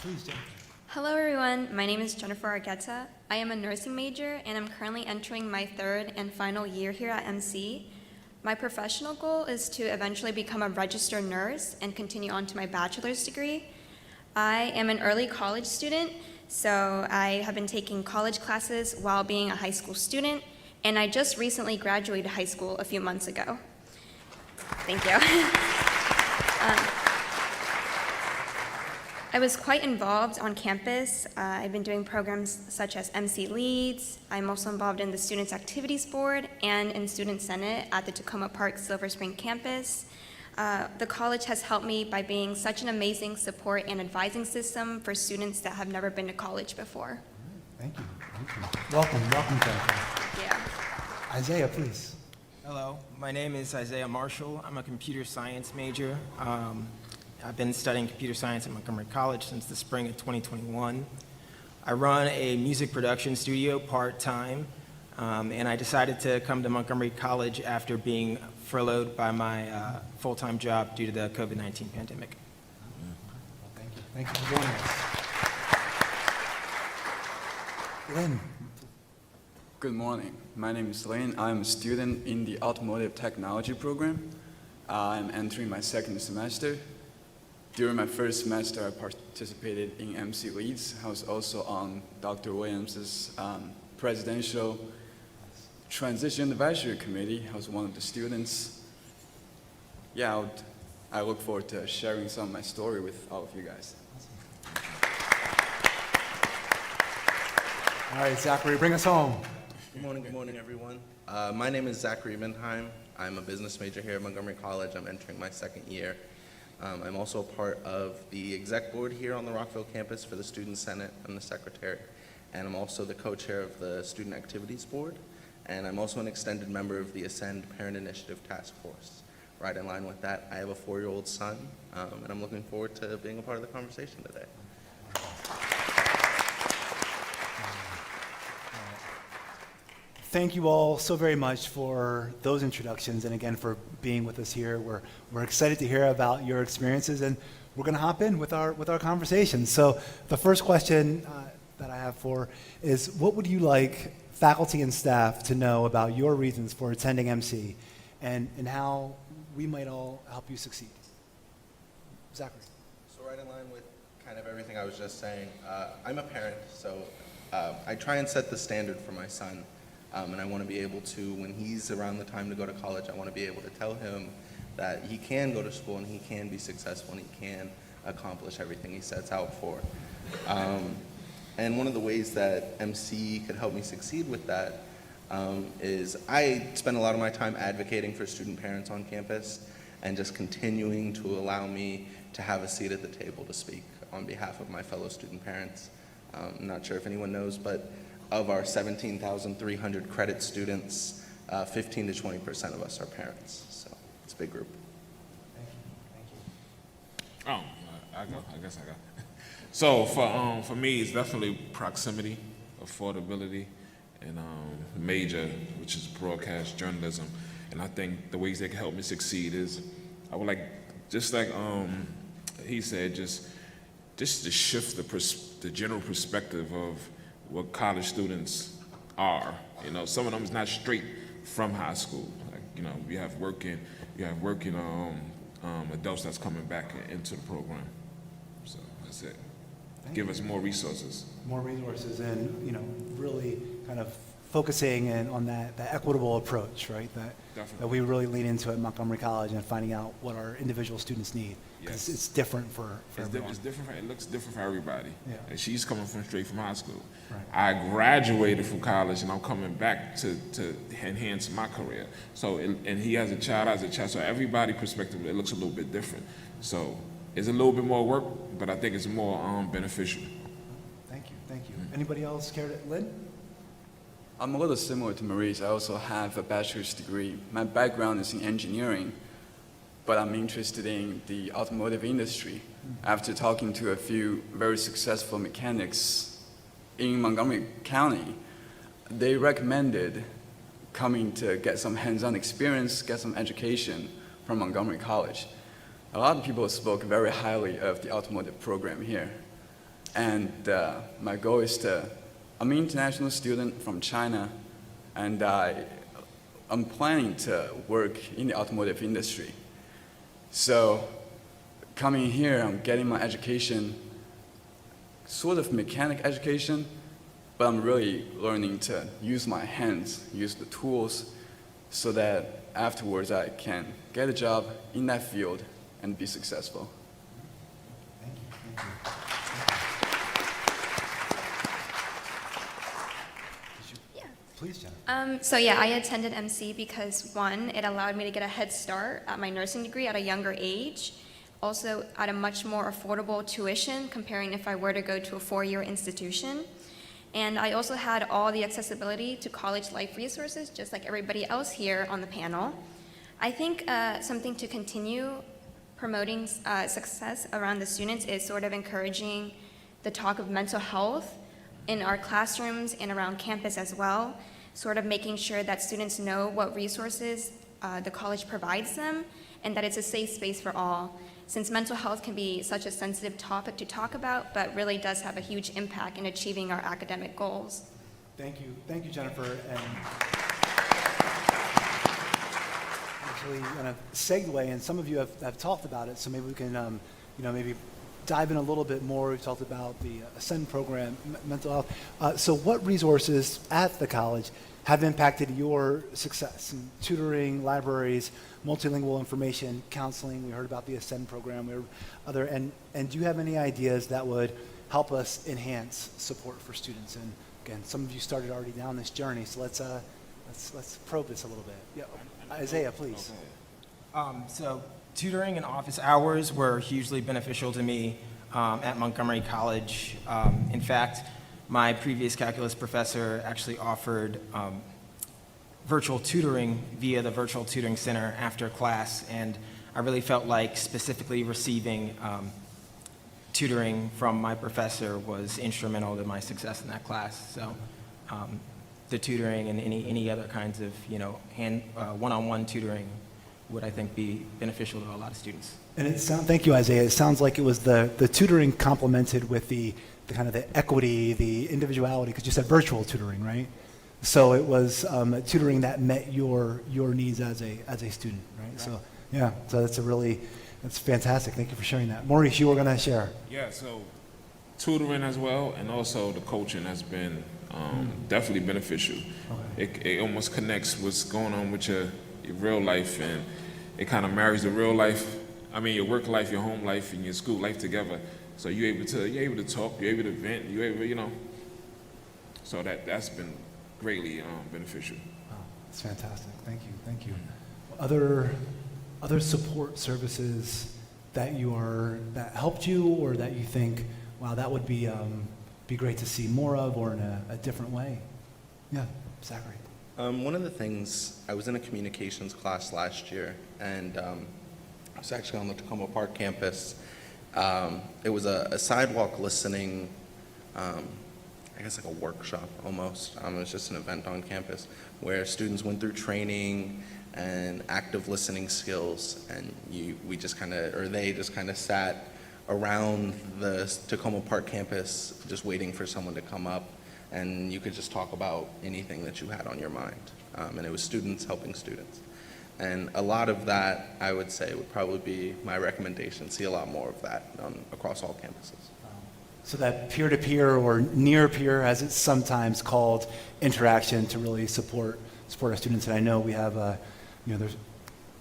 Please, Jennifer. Hello, everyone. My name is Jennifer Argueta. I am a nursing major, and I'm currently entering my third and final year here at MC. My professional goal is to eventually become a registered nurse and continue on to my bachelor's degree. I am an early college student, so I have been taking college classes while being a high school student, and I just recently graduated high school a few months ago. Thank you. I was quite involved on campus. I've been doing programs such as MC Leads. I'm also involved in the Students Activities Board and in Student Senate at the Tacoma Park Silver Spring campus. The college has helped me by being such an amazing support and advising system for students that have never been to college before. Thank you. Thank you. Welcome, Jennifer. Yeah. Isaiah, please. Hello, my name is Isaiah Marshall. I'm a computer science major. I've been studying computer science at Montgomery College since the spring of 2021. I run a music production studio part-time, and I decided to come to Montgomery College after being furloughed by my full-time job due to the COVID-19 pandemic. Thank you. Thank you for joining us. Lynn. Good morning. My name is Lane. I'm a student in the Automotive Technology program. I'm entering my second semester. During my first semester, I participated in MC Leads. I was also on Dr. Williams's Presidential Transition Advisory Committee. I was one of the students. Yeah, I look forward to sharing some of my story with all of you guys. All right, Zachary, bring us home. Good morning, everyone. My name is Zachary Mendheim. I'm a business major here at Montgomery College. I'm entering my second year. I'm also a part of the exec board here on the Rockville campus for the Student Senate. I'm the secretary. And I'm also the co-chair of the Student Activities Board. And I'm also an extended member of the Ascend Parent Initiative Task Force. Right in line with that, I have a 4-year-old son, and I'm looking forward to being a part of the conversation today. Thank you all so very much for those introductions and again for being with us here. We're excited to hear about your experiences and we're going to hop in with our conversation. So the first question that I have is what would you like faculty and staff to know about your reasons for attending MC and how we might all help you succeed? Zachary. So right in line with kind of everything I was just saying, I'm a parent, so I try and set the standard for my son. And I want to be able to, when he's around the time to go to college, I want to be able to tell him that he can go to school and he can be successful and he can accomplish everything he sets out for. And one of the ways that MC could help me succeed with that is I spend a lot of my time advocating for student parents on campus and just continuing to allow me to have a seat at the table to speak on behalf of my fellow student parents. I'm not sure if anyone knows, but of our 17,300 credit students, 15 to 20% of us are parents. So it's a big group. Oh, I guess I got it. So for me, it's definitely proximity, affordability, and major, which is broadcast journalism. And I think the ways they can help me succeed is I would like, just like he said, just to shift the general perspective of what college students are. You know, some of them is not straight from high school. Like, you know, you have working adults that's coming back into the program. So that's it. Give us more resources. More resources and, really kind of focusing on that equitable approach, right? That we really lean into at Montgomery College and finding out what our individual students need. Because it's different for everyone. It's different. It looks different for everybody. Yeah. And she's coming straight from high school. Right. I graduated from college, and I'm coming back to enhance my career. So, and he has a child, I has a child. So everybody's perspective, it looks a little bit different. So it's a little bit more work, but I think it's more beneficial. Thank you. Anybody else care to, Lynn? I'm a little similar to Maurice. I also have a bachelor's degree. My background is in engineering, but I'm interested in the automotive industry. After talking to a few very successful mechanics in Montgomery County, they recommended coming to get some hands-on experience, get some education from Montgomery College. A lot of people spoke very highly of the automotive program here. And my goal is I'm an international student from China, and I'm planning to work in the automotive industry. So coming here, I'm getting my education, sort of mechanic education, but I'm really learning to use my hands, use the tools, so that afterwards I can get a job in that field and be successful. Thank you. Please, Jennifer. So yeah, I attended MC because one, it allowed me to get a head start at my nursing degree at a younger age, also at a much more affordable tuition comparing if I were to go to a four-year institution. And I also had all the accessibility to college life resources, just like everybody else here on the panel. I think something to continue promoting success around the students is sort of encouraging the talk of mental health in our classrooms and around campus as well, sort of making sure that students know what resources the college provides them and that it's a safe space for all. Since mental health can be such a sensitive topic to talk about, but really does have a huge impact in achieving our academic goals. Thank you, Jennifer. And actually, kind of segue, and some of you have talked about it, so maybe we can, maybe dive in a little bit more. We've talked about the Ascend program, mental health. So what resources at the college have impacted your success in tutoring, libraries, multilingual information, counseling? We heard about the Ascend program. We heard other, and do you have any ideas that would help us enhance support for students? And again, some of you started already down this journey, so let's probe this a little bit. Yeah, Isaiah, please. So tutoring and office hours were hugely beneficial to me at Montgomery College. In fact, my previous calculus professor actually offered virtual tutoring via the Virtual Tutoring Center after class, and I really felt like specifically receiving tutoring from my professor was instrumental to my success in that class. So the tutoring and any other kinds of one-on-one tutoring would, I think, be beneficial to a lot of students. And thank you, Isaiah. It sounds like it was the tutoring complemented with the kind of the equity, the individuality, because you said virtual tutoring, right? So it was tutoring that met your needs as a student, right? So yeah, so that's fantastic. Thank you for sharing that. Maurice, you were gonna share. Yeah, so tutoring as well, and also the coaching has been definitely beneficial. Okay. It almost connects what's going on with your real life, and it kind of marries the real life, your work life, your home life, and your school life together. So you're able to talk, you're able to vent, you're able, so that's been greatly beneficial. Oh, that's fantastic. Thank you. Other support services that helped you, or that you think, wow, that would be great to see more of, or in a different way? Yeah, Zachary. One of the things, I was in a communications class last year, and I was actually on the Tacoma Park campus. It was a sidewalk listening, I guess like a workshop almost. It was just an event on campus where students went through training and active listening skills, and they just kind of sat around the Tacoma Park campus just waiting for someone to come up, and you could just talk about anything that you had on your mind. And it was students helping students. And a lot of that, I would say, would probably be my recommendation. See a lot more of that across all campuses. So that peer-to-peer or near-peer, as it's sometimes called, interaction to really support our students. And I know we have, there's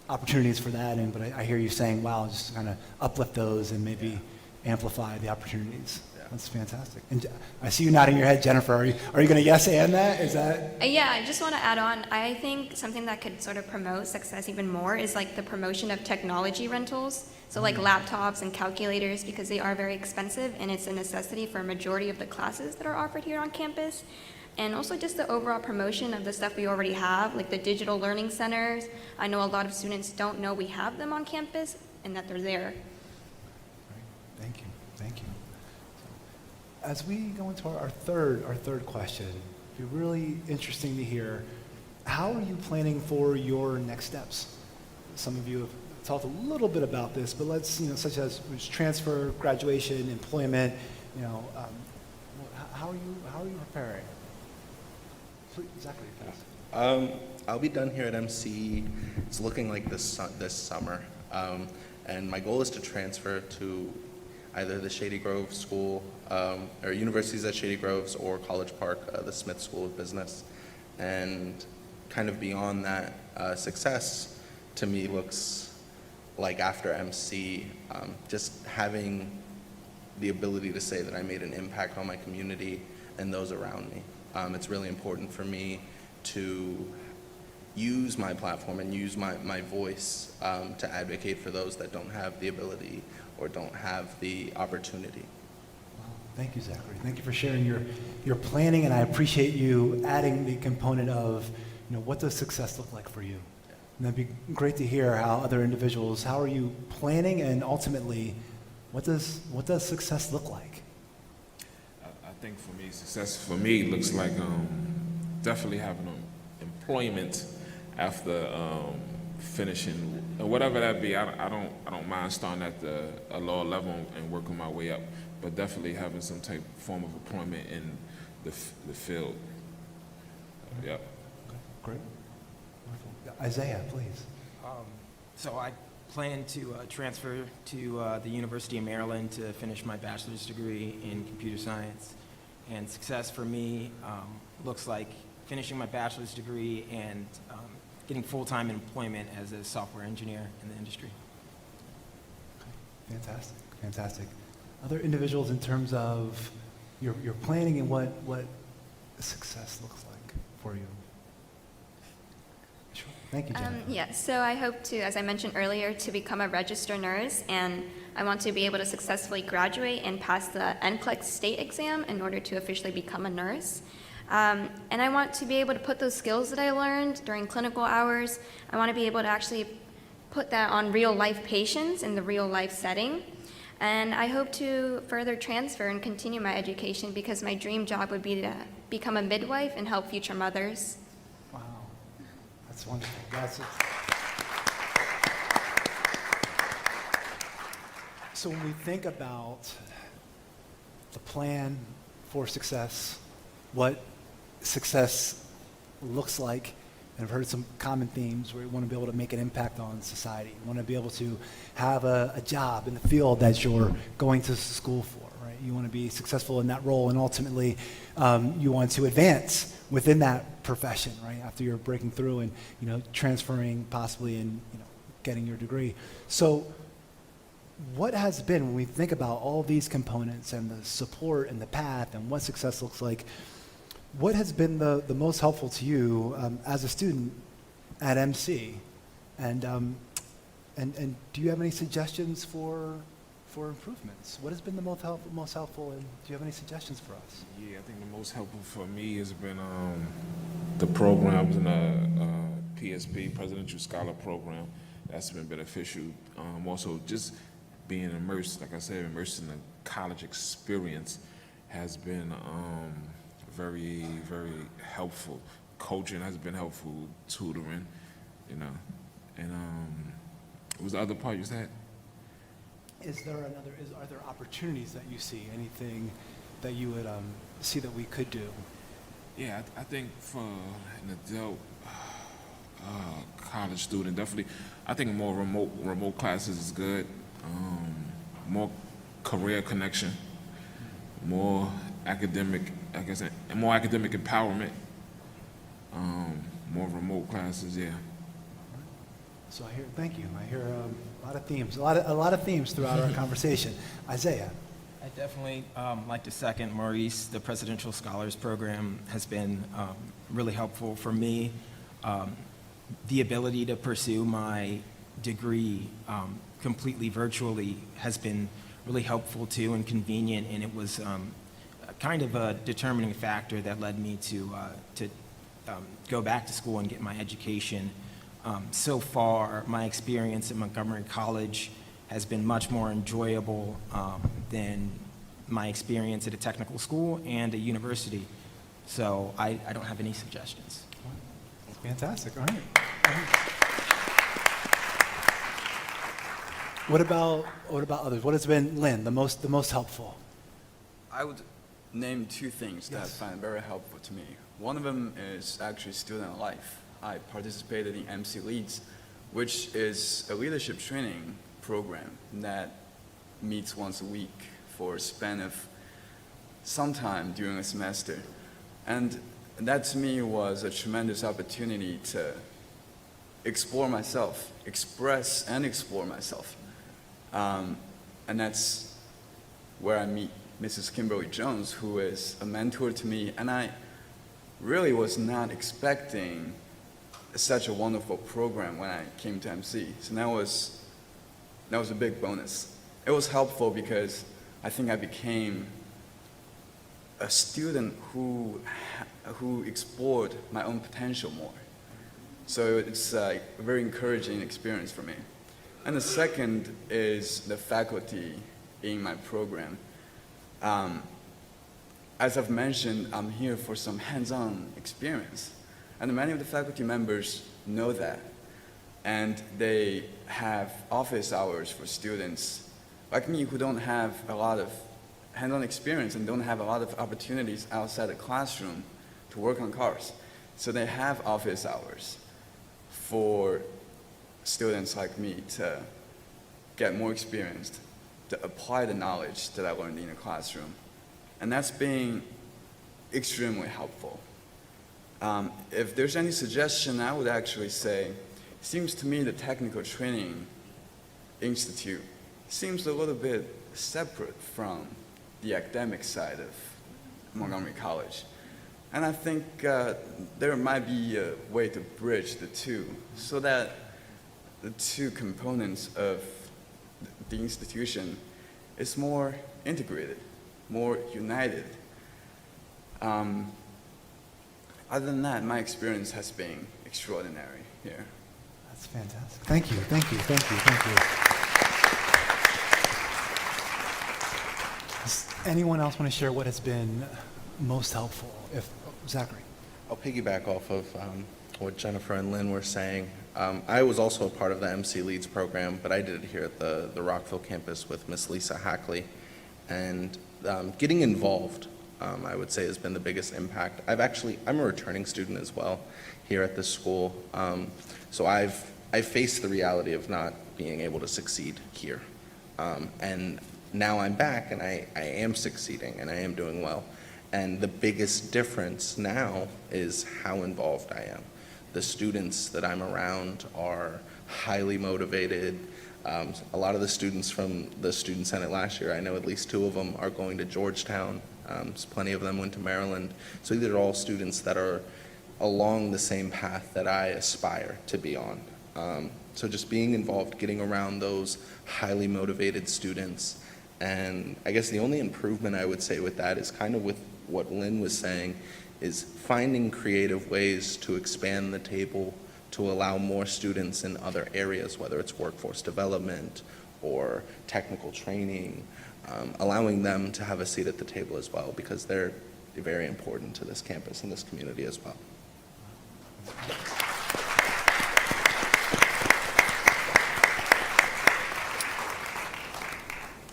opportunities for that. But I hear you saying, wow, just kind of uplift those and maybe amplify the opportunities. Yeah. That's fantastic. And I see you nodding your head, Jennifer. Are you going to yes and that? Is that? Yeah, I just want to add on. I think something that could sort of promote success even more is like the promotion of technology rentals. So like laptops and calculators, because they are very expensive and it's a necessity for a majority of the classes that are offered here on campus. And also just the overall promotion of the stuff we already have, like the digital learning centers. I know a lot of students don't know we have them on campus and that they're there. Thank you. Thank you. As we go into our third question, it'd be really interesting to hear, how are you planning for your next steps? Some of you have talked a little bit about this, but let's, such as transfer, graduation, employment, how are you preparing? Please, Zachary, please. I'll be done here at MC. It's looking like this summer, and my goal is to transfer to either the Shady Grove School, or universities at Shady Groves, or College Park, the Smith School of Business. And kind of beyond that, success to me looks like after MC, just having the ability to say that I made an impact on my community and those around me. It's really important for me to use my platform and use my voice to advocate for those that don't have the ability or don't have the opportunity. Wow. Thank you, Zachary. Thank you for sharing your planning, and I appreciate you adding the component of, what does success look like for you? And that'd be great to hear how other individuals, how are you planning, and ultimately, what does success look like? I think for me, success for me looks like definitely having employment after finishing, whatever that be. I don't mind starting at a lower level and working my way up, but definitely having some type form of employment in the field. Yep. Okay, great. Wonderful. Isaiah, please. So I plan to transfer to the University of Maryland to finish my bachelor's degree in computer science. And success for me looks like finishing my bachelor's degree and getting full-time employment as a software engineer in the industry. Okay. Fantastic, fantastic. Other individuals in terms of your planning and what success looks like for you? Sure. Thank you, Jennifer. Yeah, so I hope to, as I mentioned earlier, to become a registered nurse, and I want to be able to successfully graduate and pass the NCLEX state exam in order to officially become a nurse. And I want to be able to put those skills that I learned during clinical hours, I want to be able to actually put that on real-life patients in the real-life setting. And I hope to further transfer and continue my education, because my dream job would be to become a midwife and help future mothers. Wow, that's wonderful. That's it. So when we think about the plan for success, what success looks like, and I've heard some common themes where you want to be able to make an impact on society. You want to be able to have a job in the field that you're going to school for, right? You want to be successful in that role, and ultimately you want to advance within that profession, right? After you're breaking through and, transferring possibly and, getting your degree. So what has been, when we think about all these components and the support and the path and what success looks like, what has been the most helpful to you as a student at MC? And do you have any suggestions for improvements? What has been the most helpful, and do you have any suggestions for us? Yeah, I think the most helpful for me has been the programs in the PSP, Presidential Scholar Program. That's been beneficial. Also, just being immersed, like I said, immersed in the college experience has been very, very helpful. Coaching has been helpful, tutoring, and what was the other part you said? Are there opportunities that you see, anything that you would see that we could do? Yeah, I think for an adult college student, definitely, I think more remote classes is good. More career connection, more academic, and more academic empowerment. More remote classes, yeah. So thank you. I hear a lot of themes, a lot of themes throughout our conversation. Isaiah. I definitely like to second Maurice. The Presidential Scholars Program has been really helpful for me. The ability to pursue my degree completely virtually has been really helpful too and convenient, and it was kind of a determining factor that led me to go back to school and get my education. So far, my experience at Montgomery College has been much more enjoyable than my experience at a technical school and a university. So I don't have any suggestions. Fantastic, all right. What about others? What has been, Lynn, the most helpful? I would name two things that Yes. I find very helpful to me. One of them is actually student life. I participated in MC Leads, which is a leadership training program that meets once a week for a span of some time during a semester. And that to me was a tremendous opportunity to explore myself, express and explore myself. And that's where I meet Mrs. Kimberly Jones, who is a mentor to me, and I really was not expecting such a wonderful program when I came to MC. So that was a big bonus. It was helpful because I think I became a student who explored my own potential more. So it's a very encouraging experience for me. And the second is the faculty in my program. As I've mentioned, I'm here for some hands-on experience. And many of the faculty members know that. And they have office hours for students like me who don't have a lot of hands-on experience and don't have a lot of opportunities outside the classroom to work on cars. So they have office hours for students like me to get more experienced, to apply the knowledge that I learned in the classroom. And that's been extremely helpful. If there's any suggestion, I would actually say, it seems to me the Technical Training Institute seems a little bit separate from the academic side of Montgomery College. And I think there might be a way to bridge the two so that the two components of the institution is more integrated, more united. Other than that, my experience has been extraordinary here. That's fantastic. Thank you, thank you, thank you, thank you. Does anyone else want to share what has been most helpful? Zachary. I'll piggyback off of what Jennifer and Lynn were saying. I was also a part of the MC Leads program, but I did it here at the Rockville campus with Miss Lisa Hackley. And getting involved, I would say, has been the biggest impact. I'm a returning student as well here at this school. So I've faced the reality of not being able to succeed here. And now I'm back and I am succeeding and I am doing well. And the biggest difference now is how involved I am. The students that I'm around are highly motivated. A lot of the students from the Student Senate last year, I know at least 2 of them are going to Georgetown. Plenty of them went to Maryland. So these are all students that are along the same path that I aspire to be on. So just being involved, getting around those highly motivated students. And I guess the only improvement I would say with that is kind of with what Lynn was saying, is finding creative ways to expand the table to allow more students in other areas, whether it's workforce development or technical training, allowing them to have a seat at the table as well, because they're very important to this campus and this community as well.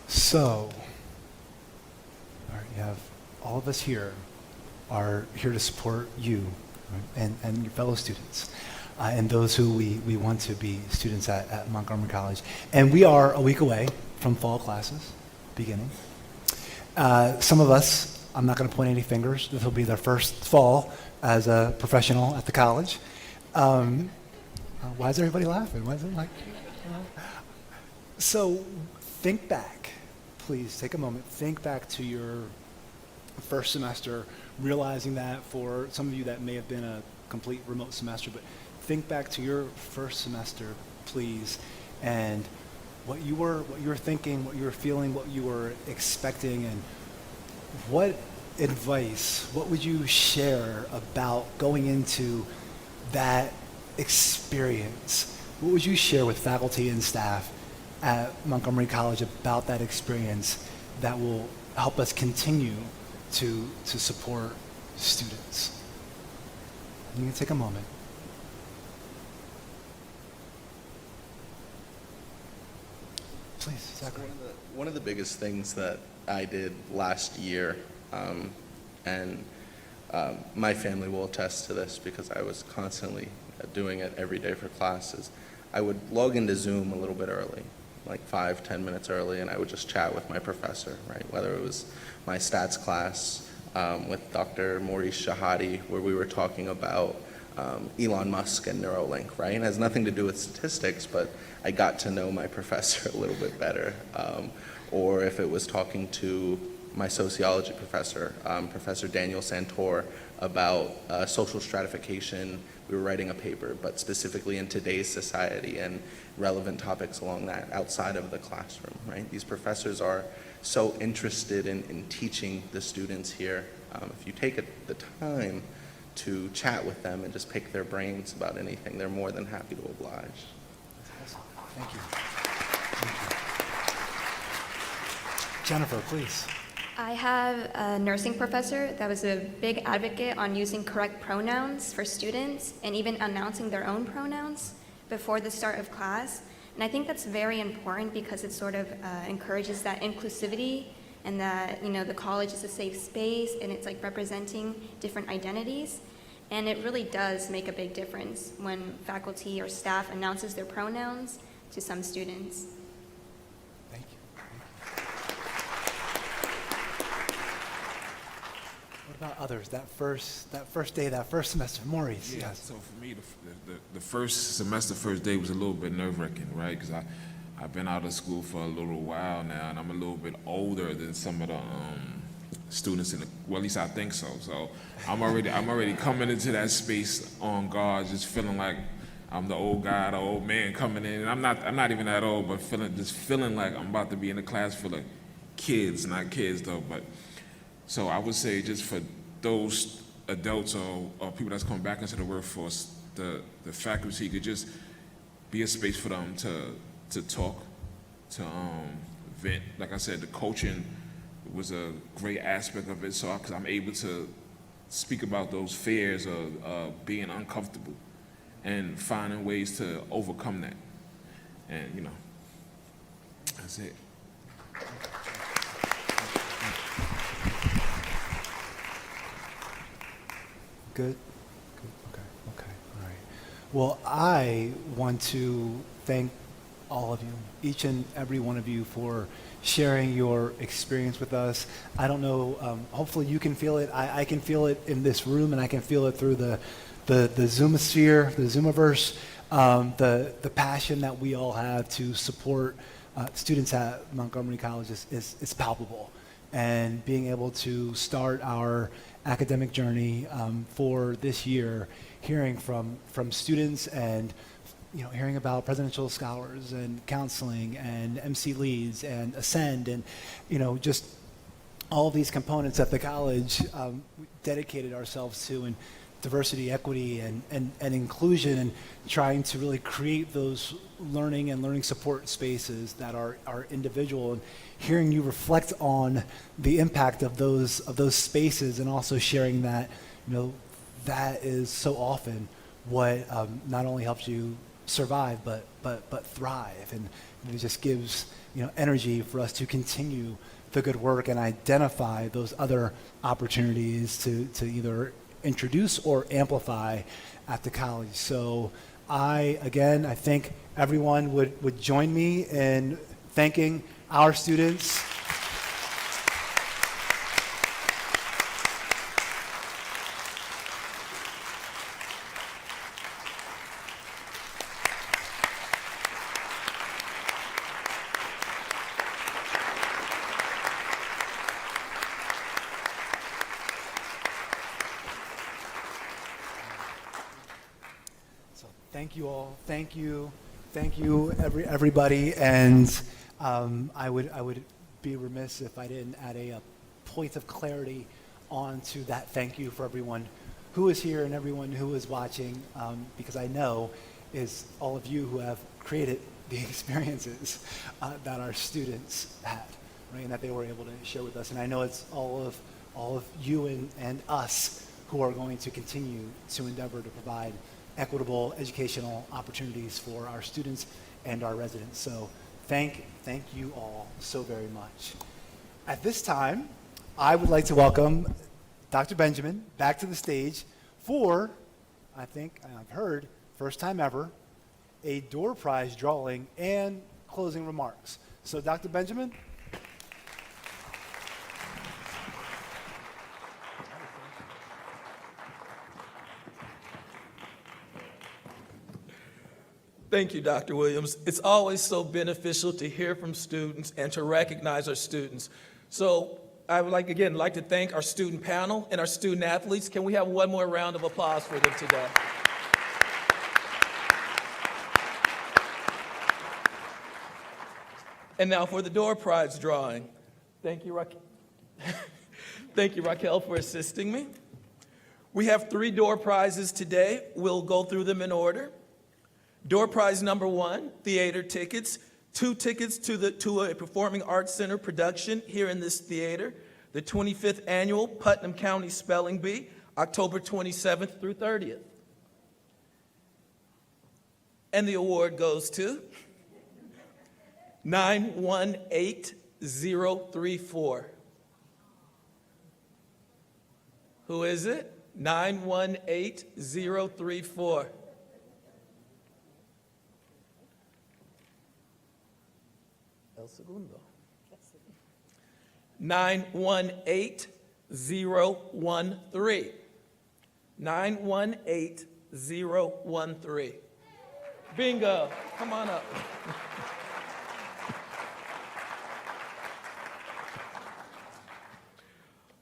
So, all right, you have all of us here are here to support you, right, and your fellow students, and those who we want to be students at Montgomery College. And we are a week away from fall classes beginning. Some of us, I'm not going to point any fingers, this will be their first fall as a professional at the college. Why is everybody laughing? Why is it like, so think back, please take a moment, think back to your first semester, realizing that for some of you that may have been a complete remote semester, but think back to your first semester, please, and what you were thinking, what you were feeling, what you were expecting, and what advice, what would you share about going into that experience? What would you share with faculty and staff at Montgomery College about that experience that will help us continue to support students? You can take a moment. Please, Zachary. One of the biggest things that I did last year, and my family will attest to this because I was constantly doing it every day for classes, I would log into Zoom a little bit early, like 5-10 minutes early, and I would just chat with my professor, right? Whether it was my stats class with Dr. Maurice Shahadi, where we were talking about Elon Musk and Neuralink, right? It has nothing to do with statistics, but I got to know my professor a little bit better. Or if it was talking to my sociology professor, Professor Daniel Santor, about social stratification. We were writing a paper, but specifically in today's society and relevant topics along that outside of the classroom, right? These professors are so interested in teaching the students here. If you take the time to chat with them and just pick their brains about anything, they're more than happy to oblige. Awesome. Thank you. Thank you. Jennifer, please. I have a nursing professor that was a big advocate on using correct pronouns for students and even announcing their own pronouns before the start of class. And I think that's very important because it sort of encourages that inclusivity and that, you know, the college is a safe space and it's like representing different identities. And it really does make a big difference when faculty or staff announces their pronouns to some students. Thank you. What about others? That first day, that first semester, Maurice. Yeah, Yes. so for me, the first semester, first day was a little bit nerve-wracking, right? Because I've been out of school for a little while now, and I'm a little bit older than some of the students well, at least I think so. So I'm already coming into that space on guard, just feeling like I'm the old guy, the old man coming in. And I'm not even that old, but feeling like I'm about to be in a class full of kids, not kids though, but. So I would say just for those adults or people that's coming back into the workforce, the faculty could just be a space for them to talk, to vent. Like I said, the coaching was a great aspect of it, so because I'm able to speak about those fears of being uncomfortable and finding ways to overcome that. And, you know, that's it. Good? Good. Okay. All right. Well, I want to thank all of you, each and every one of you, for sharing your experience with us. I don't know, hopefully you can feel it. I can feel it in this room, and I can feel it through the Zoomosphere, the Zoomiverse, the passion that we all have to support students at Montgomery College is palpable. And being able to start our academic journey for this year, hearing from students and hearing about presidential scholars and counseling and MC leads and Ascend and just all these components that the college dedicated ourselves to, and diversity, equity, and inclusion, and trying to really create those learning support spaces that are individual, and hearing you reflect on the impact of those spaces, and also sharing that that is so often what not only helps you survive but thrive, and it just gives energy for us to continue the good work and identify those other opportunities to either introduce or amplify at the college. So I think everyone would join me in thanking our students. Thank you all. Thank you, everybody. And I would be remiss if I didn't add a point of clarity onto that thank you for everyone who is here and everyone who is watching, because I know is all of you who have created the experiences that our students had, right, and that they were able to share with us. And I know it's all of you and us who are going to continue to endeavor to provide equitable educational opportunities for our students and our residents. So thank you all so very much. At this time, I would like to welcome Dr. Benjamin back to the stage for, I think I've heard, first time ever, a door prize drawing and closing remarks. So Dr. Benjamin. Thank you, Dr. Williams. It's always so beneficial to hear from students and to recognize our students. So I would like to thank our student panel and our student athletes. Can we have one more round of applause for them today? And now for the door prize drawing. Thank you, Raquel. Thank you, Raquel, for assisting me. We have 3 door prizes today. We'll go through them in order. Door prize number 1, theater tickets. 2 tickets to a Performing Arts Center production here in this theater, the 25th Annual Putnam County Spelling Bee, October 27th through 30th. And the award goes to 918034. Who is it? 918034. El segundo. 918013. 918013. Bingo. Come on up.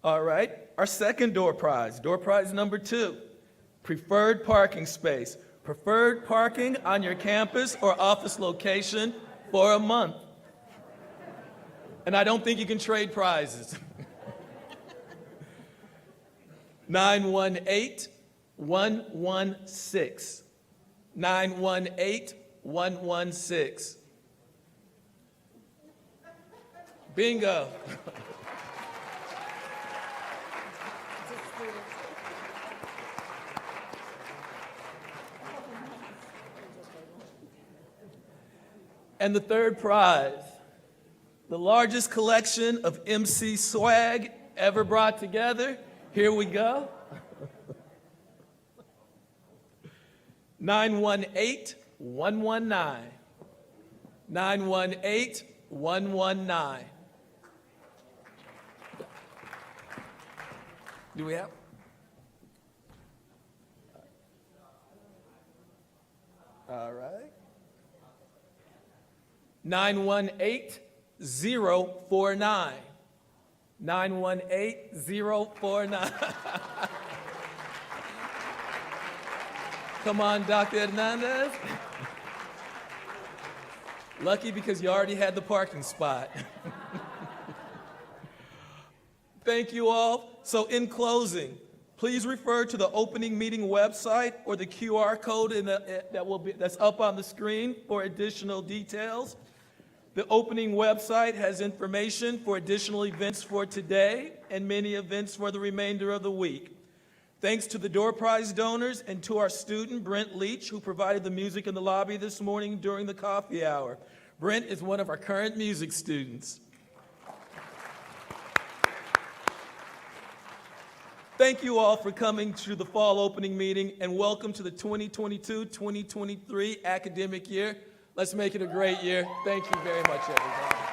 All right. Our second door prize number 2, preferred parking space. Preferred parking on your campus or office location for a month. And I don't think you can trade prizes. 918116. 918116. Bingo. And the third prize, the largest collection of MC swag ever brought together. Here we go. 918119. 918119. Do we have? All right. 918049. 918049. Come on, Dr. Hernandez. Lucky because you already had the parking spot. Thank you all. So in closing, please refer to the opening meeting website or the QR code that's up on the screen for additional details. The opening website has information for additional events for today and many events for the remainder of the week. Thanks to the door prize donors and to our student, Brent Leach, who provided the music in the lobby this morning during the coffee hour. Brent is one of our current music students. Thank you all for coming to the fall opening meeting and welcome to the 2022-2023 academic year. Let's make it a great year. Thank you very much, everybody.